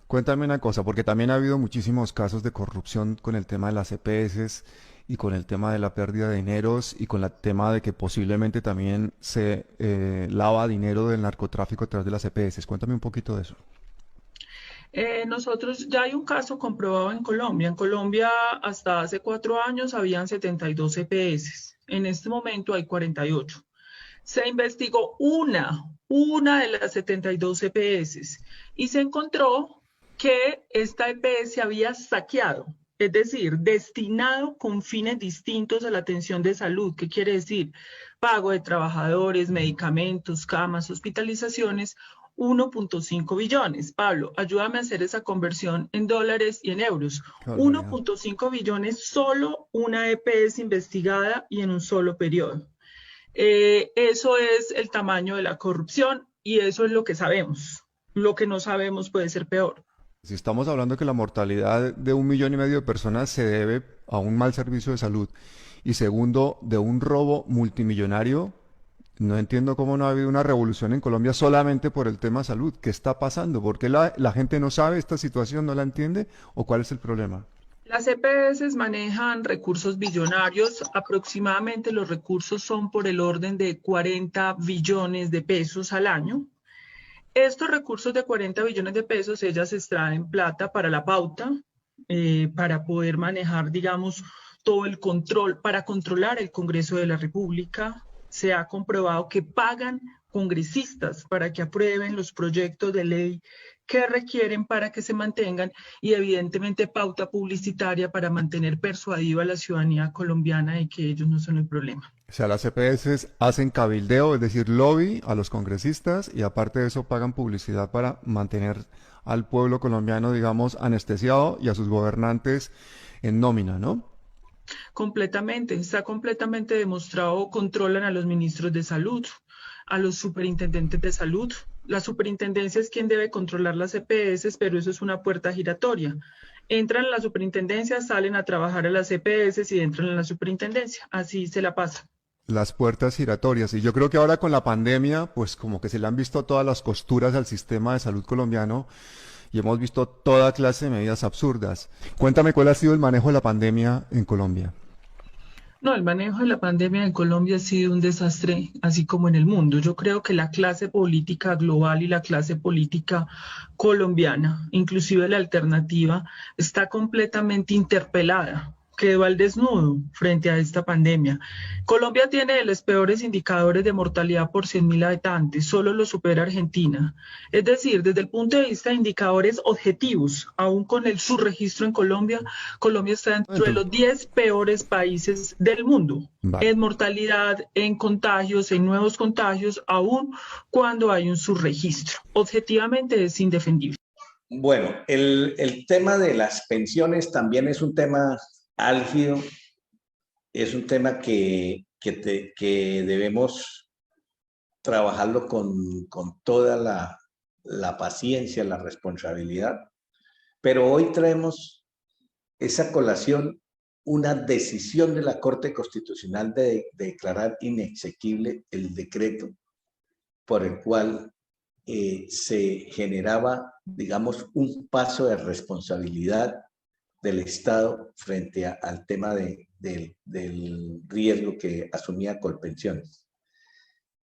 Cuéntame una cosa, porque también ha habido muchísimos casos de corrupción con el tema de las EPS y con el tema de la pérdida de dineros y con el tema de que posiblemente también se lava dinero del narcotráfico a través de las EPS. Cuéntame un poquito de eso. Nosotros ya hay un caso comprobado en Colombia. En Colombia hasta hace 4 años habían 72 EPS. En este momento hay 48. Se investigó una de las 72 EPS y se encontró que esta EPS se había saqueado, es decir, destinado con fines distintos a la atención de salud. ¿Qué quiere decir? Pago de trabajadores, medicamentos, camas, hospitalizaciones, 1.5 billones. Pablo, ayúdame a hacer esa conversión en dólares y en euros. 1.5 billones, solo una EPS investigada y en un solo periodo. Eso es el tamaño de la corrupción y eso es lo que sabemos. Lo que no sabemos puede ser peor. Si estamos hablando que la mortalidad de 1,5 millones de personas se debe a un mal servicio de salud y segundo, de un robo multimillonario, no entiendo cómo no ha habido una revolución en Colombia solamente por el tema salud. ¿Qué está pasando? ¿Por qué la gente no sabe esta situación, no la entiende o cuál es el problema? Las EPS manejan recursos billonarios, aproximadamente los recursos son por el orden de 40 billones de pesos al año. Estos recursos de 40 billones de pesos, ellas extraen plata para la pauta, para poder manejar, digamos, todo el control, para controlar el Congreso de la República. Se ha comprobado que pagan congresistas para que aprueben los proyectos de ley que requieren para que se mantengan y evidentemente pauta publicitaria para mantener persuadiva a la ciudadanía colombiana de que ellos no son el problema. O sea, las EPS hacen cabildeo, es decir, lobby a los congresistas y aparte de eso pagan publicidad para mantener al pueblo colombiano, digamos, anestesiado y a sus gobernantes en nómina, ¿no? Completamente, está completamente demostrado, controlan a los ministros de salud, a los superintendentes de salud. La superintendencia es quien debe controlar las EPS, pero eso es una puerta giratoria. Entran en la superintendencia, salen a trabajar a las EPS y entran en la superintendencia. Así se la pasa. Las puertas giratorias. Y yo creo que ahora con la pandemia, pues como que se le han visto todas las costuras al sistema de salud colombiano y hemos visto toda clase de medidas absurdas. Cuéntame cuál ha sido el manejo de la pandemia en Colombia. No, el manejo de la pandemia en Colombia ha sido un desastre, así como en el mundo. Yo creo que la clase política global y la clase política colombiana, inclusive la alternativa, está completamente interpelada, quedó al desnudo frente a esta pandemia. Colombia tiene de los peores indicadores de mortalidad por 100.000 habitantes, solo lo supera Argentina. Es decir, desde el punto de vista de indicadores objetivos, aún con el subregistro en Colombia, Colombia está dentro de los 10 peores países del mundo. Vale. En mortalidad, en contagios, en nuevos contagios, aún cuando hay un subregistro. Objetivamente es indefendible. Bueno, el tema de las pensiones también es un tema álgido, es un tema que debemos trabajarlo con toda la paciencia, la responsabilidad, pero hoy traemos esa colación, una decisión de la Corte Constitucional de declarar inexequible el decreto por el cual se generaba, digamos, un paso de responsabilidad del Estado frente al tema del riesgo que asumía Colpensiones.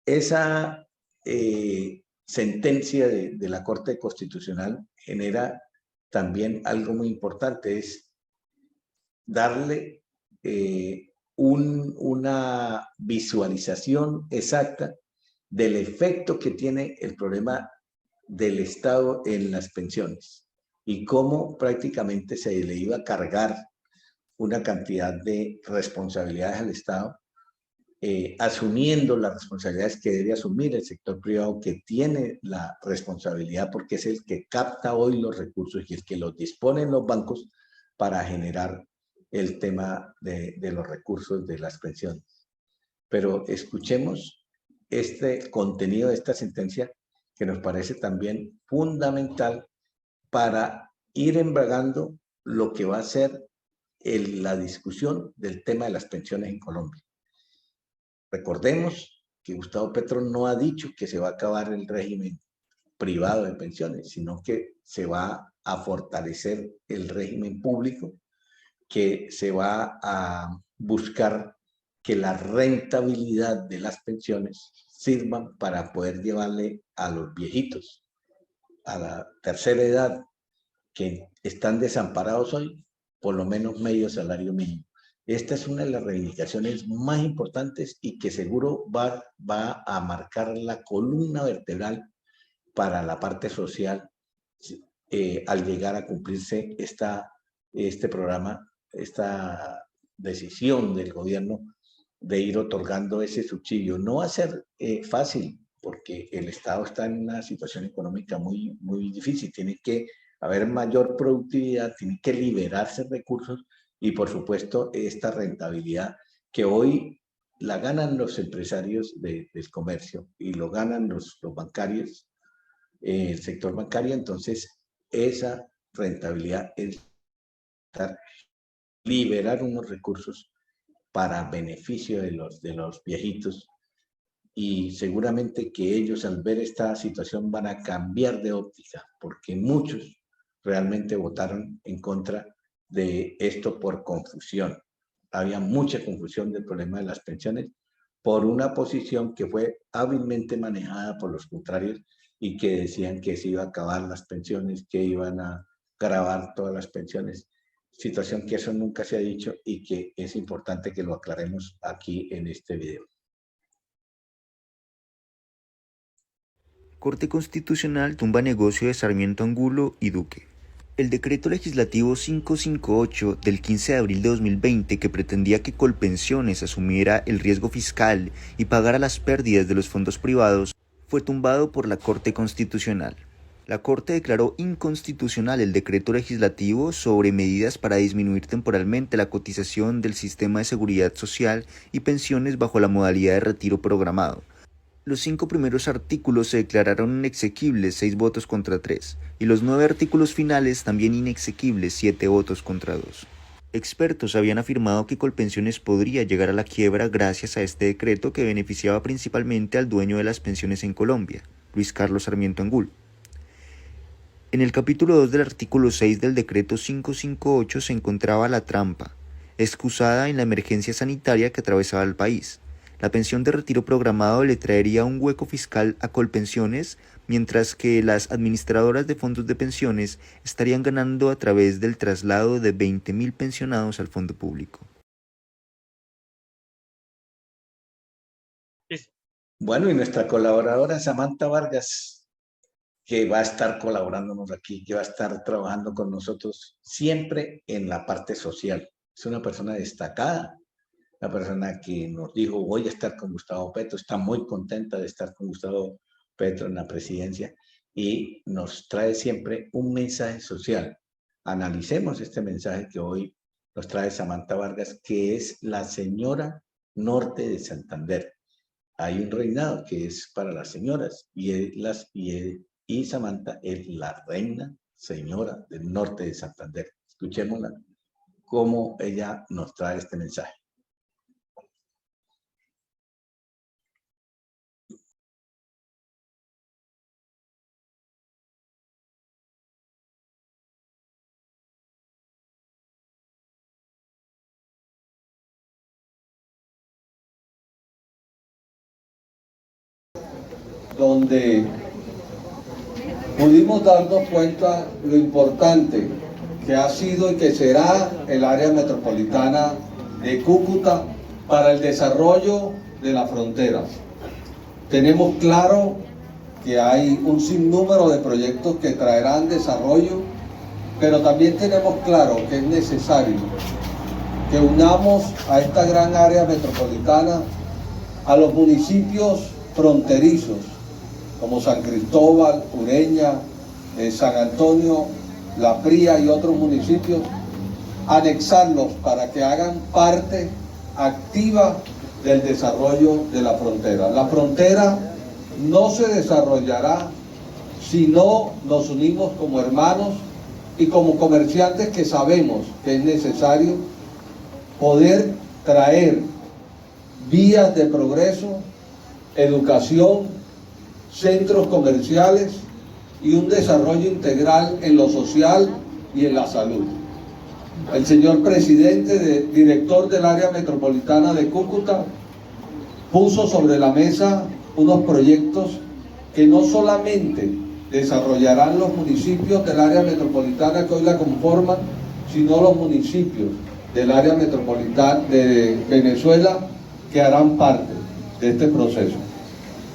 Esa sentencia de la Corte Constitucional genera también algo muy importante, es darle una visualización exacta del efecto que tiene el problema del Estado en las pensiones y cómo prácticamente se le iba a cargar una cantidad de responsabilidades al Estado, asumiendo las responsabilidades que debe asumir el sector privado, que tiene la responsabilidad porque es el que capta hoy los recursos y el que los dispone en los bancos para generar el tema de los recursos de las pensiones. Pero escuchemos este contenido de esta sentencia que nos parece también fundamental para ir embragando lo que va a ser la discusión del tema de las pensiones en Colombia. Recordemos que Gustavo Petro no ha dicho que se va a acabar el régimen privado de pensiones, sino que se va a fortalecer el régimen público, que se va a buscar que la rentabilidad de las pensiones sirvan para poder llevarle a los viejitos, a la tercera edad, que están desamparados hoy, por lo menos medio salario mínimo. Esta es una de las reivindicaciones más importantes y que seguro va a marcar la columna vertebral para la parte social al llegar a cumplirse este programa, esta decisión del gobierno de ir otorgando ese subsidio. No va a ser fácil porque el Estado está en una situación económica muy, muy difícil. Tiene que haber mayor productividad, tiene que liberarse recursos y por supuesto esta rentabilidad que hoy la ganan los empresarios del comercio y lo ganan los bancarios, el sector bancario. Entonces esa rentabilidad es liberar unos recursos para beneficio de los viejitos, y seguramente que ellos al ver esta situación van a cambiar de óptica, porque muchos realmente votaron en contra de esto por confusión. Había mucha confusión del problema de las pensiones por una posición que fue hábilmente manejada por los contrarios y que decían que se iba a acabar las pensiones, que iban a gravar todas las pensiones. Situación que eso nunca se ha dicho y que es importante que lo aclaremos aquí en este video. Corte Constitucional tumba negocio de Sarmiento Angulo y Duque. El decreto legislativo 558 del 15 de abril de 2020, que pretendía que Colpensiones asumiera el riesgo fiscal y pagara las pérdidas de los fondos privados, fue tumbado por la Corte Constitucional. La Corte declaró inconstitucional el decreto legislativo sobre medidas para disminuir temporalmente la cotización del sistema de seguridad social y pensiones bajo la modalidad de retiro programado. Los 5 primeros artículos se declararon inexequibles, 6 votos contra 3, y los 9 artículos finales también inexequibles, 7 votos contra 2. Expertos habían afirmado que Colpensiones podría llegar a la quiebra gracias a este decreto, que beneficiaba principalmente al dueño de las pensiones en Colombia, Luis Carlos Sarmiento Angulo. En el capítulo 2 del artículo 6 del decreto 558 se encontraba la trampa, excusada en la emergencia sanitaria que atravesaba el país. La pensión de retiro programado le traería un hueco fiscal a Colpensiones, mientras que las administradoras de fondos de pensiones estarían ganando a través del traslado de 20.000 pensionados al fondo público. Bueno, y nuestra colaboradora Samantha Vargas, que va a estar colaborándonos aquí, que va a estar trabajando con nosotros siempre en la parte social. Es una persona destacada, la persona que nos dijo, voy a estar con Gustavo Petro, está muy contenta de estar con Gustavo Petro en la presidencia, y nos trae siempre un mensaje social. Analicemos este mensaje que hoy nos trae Samantha Vargas, que es la señora norte de Santander. Hay un reinado que es para las señoras, y Samantha es la reina señora del norte de Santander. Escuchémosla, cómo ella nos trae este mensaje. Donde pudimos darnos cuenta lo importante que ha sido y que será el área metropolitana de Cúcuta para el desarrollo de la frontera. Tenemos claro que hay un sinnúmero de proyectos que traerán desarrollo, pero también tenemos claro que es necesario que unamos a esta gran área metropolitana a los municipios fronterizos, como San Cristóbal, Ureña, San Antonio, La Pría y otros municipios, anexarlos para que hagan parte activa del desarrollo de la frontera. La frontera no se desarrollará si no nos unimos como hermanos y como comerciantes, que sabemos que es necesario poder traer vías de progreso, educación, centros comerciales y un desarrollo integral en lo social y en la salud. El señor presidente, director del área metropolitana de Cúcuta, puso sobre la mesa unos proyectos que no solamente desarrollarán los municipios del área metropolitana que hoy la conforman, sino los municipios del área metropolitana de Venezuela que harán parte de este proceso.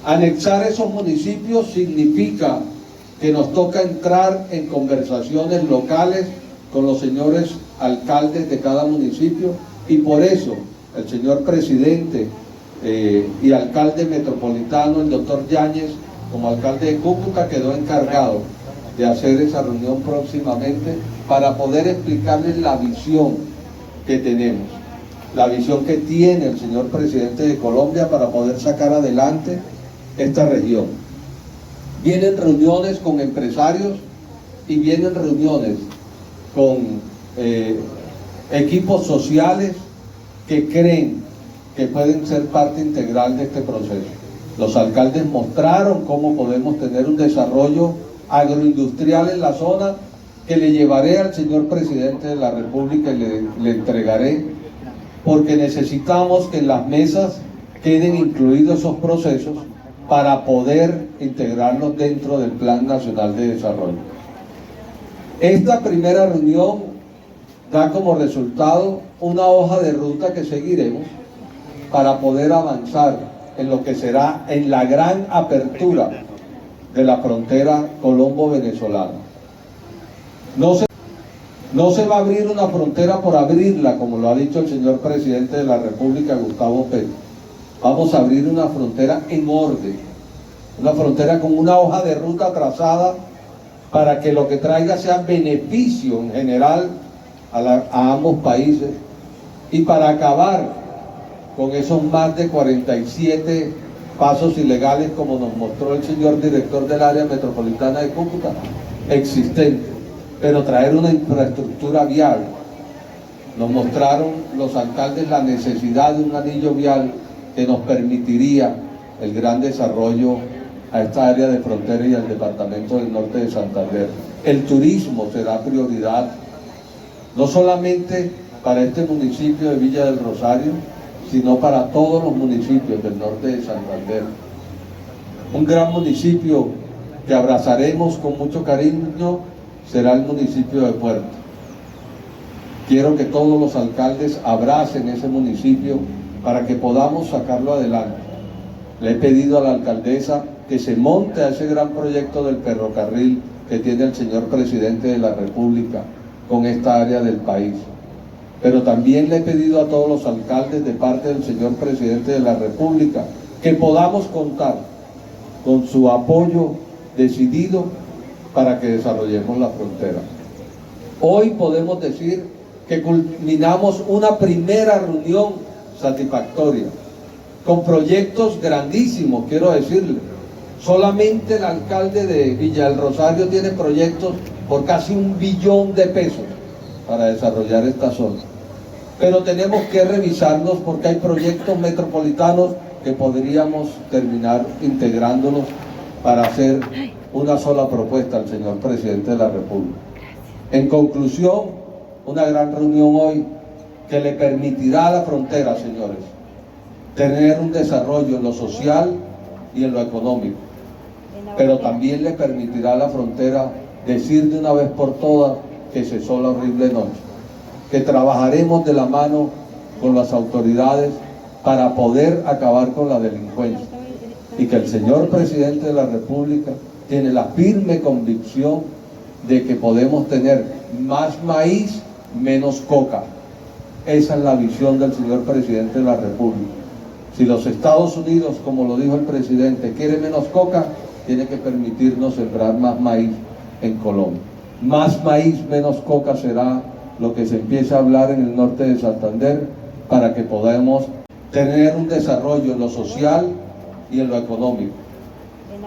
Anexar esos municipios significa que nos toca entrar en conversaciones locales con los señores alcaldes de cada municipio, y por eso el señor presidente y alcalde metropolitano, el doctor Yáñez, como alcalde de Cúcuta, quedó encargado de hacer esa reunión próximamente para poder explicarles la visión que tenemos. la visión que tiene el señor presidente de Colombia para poder sacar adelante esta región. Vienen reuniones con empresarios y vienen reuniones con equipos sociales que creen que pueden ser parte integral de este proceso. Los alcaldes mostraron cómo podemos tener un desarrollo agroindustrial en la zona que le llevaré al señor presidente de la República y le entregaré, porque necesitamos que en las mesas queden incluidos esos procesos para poder integrarlos dentro del Plan Nacional de Desarrollo. Esta primera reunión da como resultado una hoja de ruta que seguiremos para poder avanzar en lo que será en la gran apertura de la frontera colombo-venezolana. No se va a abrir una frontera por abrirla, como lo ha dicho el señor presidente de la República, Gustavo Petro. Vamos a abrir una frontera en orden, una frontera con una hoja de ruta trazada para que lo que traiga sea beneficio en general a ambos países y para acabar con esos más de 47 pasos ilegales, como nos mostró el señor director del área metropolitana de Cúcuta, existente, pero traer una infraestructura vial. Nos mostraron los alcaldes la necesidad de un anillo vial que nos permitiría el gran desarrollo a esta área de frontera y al departamento del norte de Santander. El turismo será prioridad, no solamente para este municipio de Villa del Rosario, sino para todos los municipios del norte de Santander. Un gran municipio que abrazaremos con mucho cariño será el municipio de Puerto. Quiero que todos los alcaldes abracen ese municipio para que podamos sacarlo adelante. Le he pedido a la alcaldesa que se monte a ese gran proyecto del ferrocarril que tiene el señor presidente de la República con esta área del país. Pero también le he pedido a todos los alcaldes de parte del señor presidente de la República que podamos contar con su apoyo decidido para que desarrollemos la frontera. Hoy podemos decir que culminamos una primera reunión satisfactoria, con proyectos grandísimos, quiero decirle. Solamente el alcalde de Villa del Rosario tiene proyectos por casi 1 billón de pesos para desarrollar esta zona. Pero tenemos que revisarlos porque hay proyectos metropolitanos que podríamos terminar integrándolos para hacer una sola propuesta al señor presidente de la República. En conclusión, una gran reunión hoy que le permitirá a la frontera, señores, tener un desarrollo en lo social y en lo económico, pero también le permitirá a la frontera decir de una vez por todas que cesó la horrible noche, que trabajaremos de la mano con las autoridades para poder acabar con la delincuencia y que el señor presidente de la República tiene la firme convicción de que podemos tener más maíz, menos coca. Esa es la visión del señor presidente de la República. Si los Estados Unidos, como lo dijo el presidente, quiere menos coca, tiene que permitirnos sembrar más maíz en Colombia. Más maíz, menos coca será lo que se empieza a hablar en el norte de Santander para que podamos tener un desarrollo en lo social y en lo económico.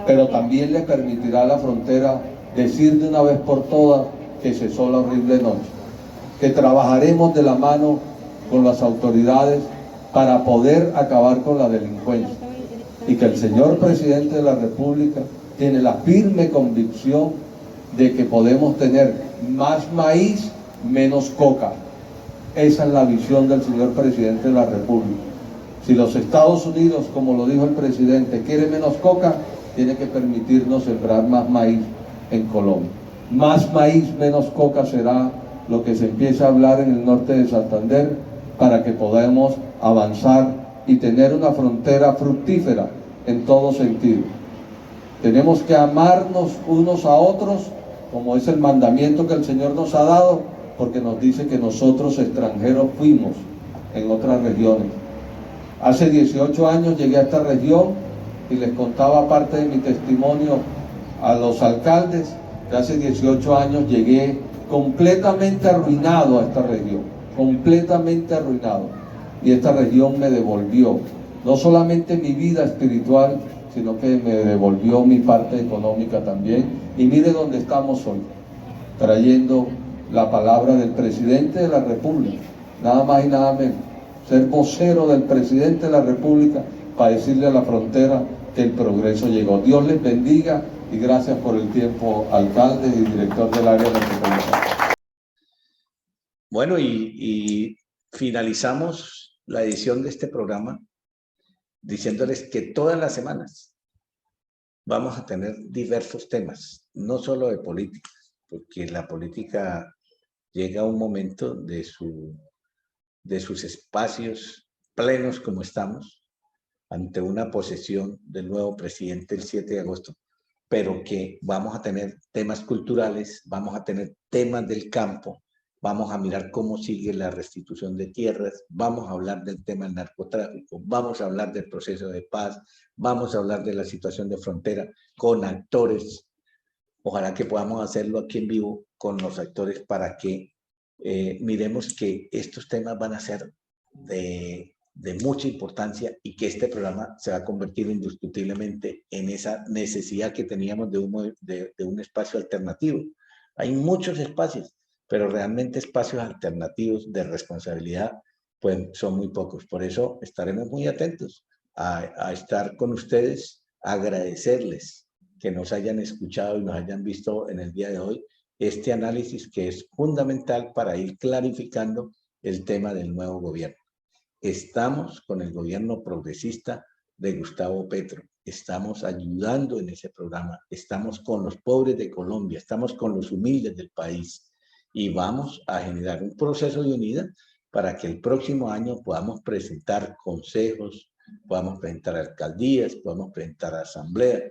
Pero también le permitirá a la frontera decir de una vez por todas que cesó la horrible noche, que trabajaremos de la mano con las autoridades para poder acabar con la delincuencia y que el señor presidente de la República tiene la firme convicción de que podemos tener más maíz, menos coca. Esa es la visión del señor presidente de la República. Si los Estados Unidos, como lo dijo el presidente, quiere menos coca, tiene que permitirnos sembrar más maíz en Colombia. Más maíz, menos coca será lo que se empieza a hablar en el norte de Santander para que podamos avanzar y tener una frontera fructífera en todo sentido. Tenemos que amarnos unos a otros, como es el mandamiento que el Señor nos ha dado, porque nos dice que nosotros extranjeros fuimos en otras regiones. Hace 18 años llegué a esta región y les contaba parte de mi testimonio a los alcaldes que hace 18 años llegué completamente arruinado a esta región, completamente arruinado. y esta región me devolvió no solamente mi vida espiritual, sino que me devolvió mi parte económica también. Y mire dónde estamos hoy, trayendo la palabra del presidente de la República, nada más y nada menos, ser vocero del presidente de la República para decirle a la frontera que el progreso llegó. Dios les bendiga y gracias por el tiempo, alcalde y director del área metropolitana. Bueno, y finalizamos la edición de este programa diciéndoles que todas las semanas vamos a tener diversos temas, no solo de política, porque la política llega a un momento de sus espacios plenos como estamos, ante una posesión del nuevo presidente el 7 de agosto, pero que vamos a tener temas culturales, vamos a tener temas del campo, vamos a mirar cómo sigue la restitución de tierras, vamos a hablar del tema del narcotráfico, vamos a hablar del proceso de paz, vamos a hablar de la situación de frontera con actores. Ojalá que podamos hacerlo aquí en vivo con los actores para que miremos que estos temas van a ser de mucha importancia y que este programa se va a convertir indiscutiblemente en esa necesidad que teníamos de un espacio alternativo. Hay muchos espacios, pero realmente espacios alternativos de responsabilidad pues son muy pocos. Por eso estaremos muy atentos a estar con ustedes, agradecerles que nos hayan escuchado y nos hayan visto en el día de hoy este análisis que es fundamental para ir clarificando el tema del nuevo gobierno. Estamos con el gobierno progresista de Gustavo Petro, estamos ayudando en ese programa, estamos con los pobres de Colombia, estamos con los humildes del país y vamos a generar un proceso de unidad para que el próximo año podamos presentar consejos, podamos presentar alcaldías, podamos presentar asamblea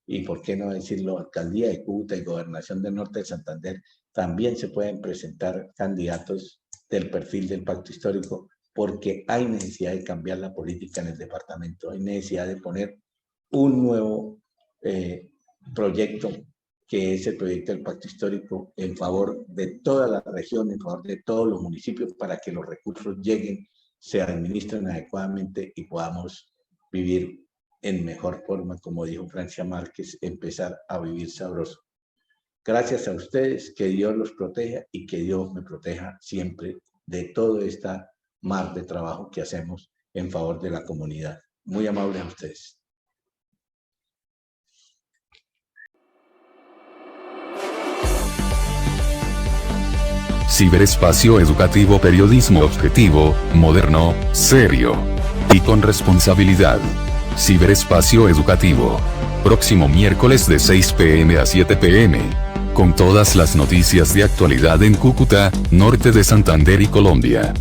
y, por qué no decirlo, alcaldía de Cúcuta y gobernación del norte de Santander. También se pueden presentar candidatos del perfil del pacto histórico porque hay necesidad de cambiar la política en el departamento, hay necesidad de poner un nuevo proyecto que es el proyecto del pacto histórico en favor de toda la región, en favor de todos los municipios para que los recursos lleguen, se administren adecuadamente y podamos vivir en mejor forma, como dijo Francia Márquez, empezar a vivir sabroso. Gracias a ustedes, que Dios los proteja y que Dios me proteja siempre de todo esta mar de trabajo que hacemos en favor de la comunidad. Muy amables a ustedes. Ciberespacio Educativo, periodismo objetivo, moderno, serio y con responsabilidad. Ciberespacio Educativo. Próximo miércoles de 6 p.m. a 7 p.m. Con todas las noticias de actualidad en Cúcuta, norte de Santander y Colombia.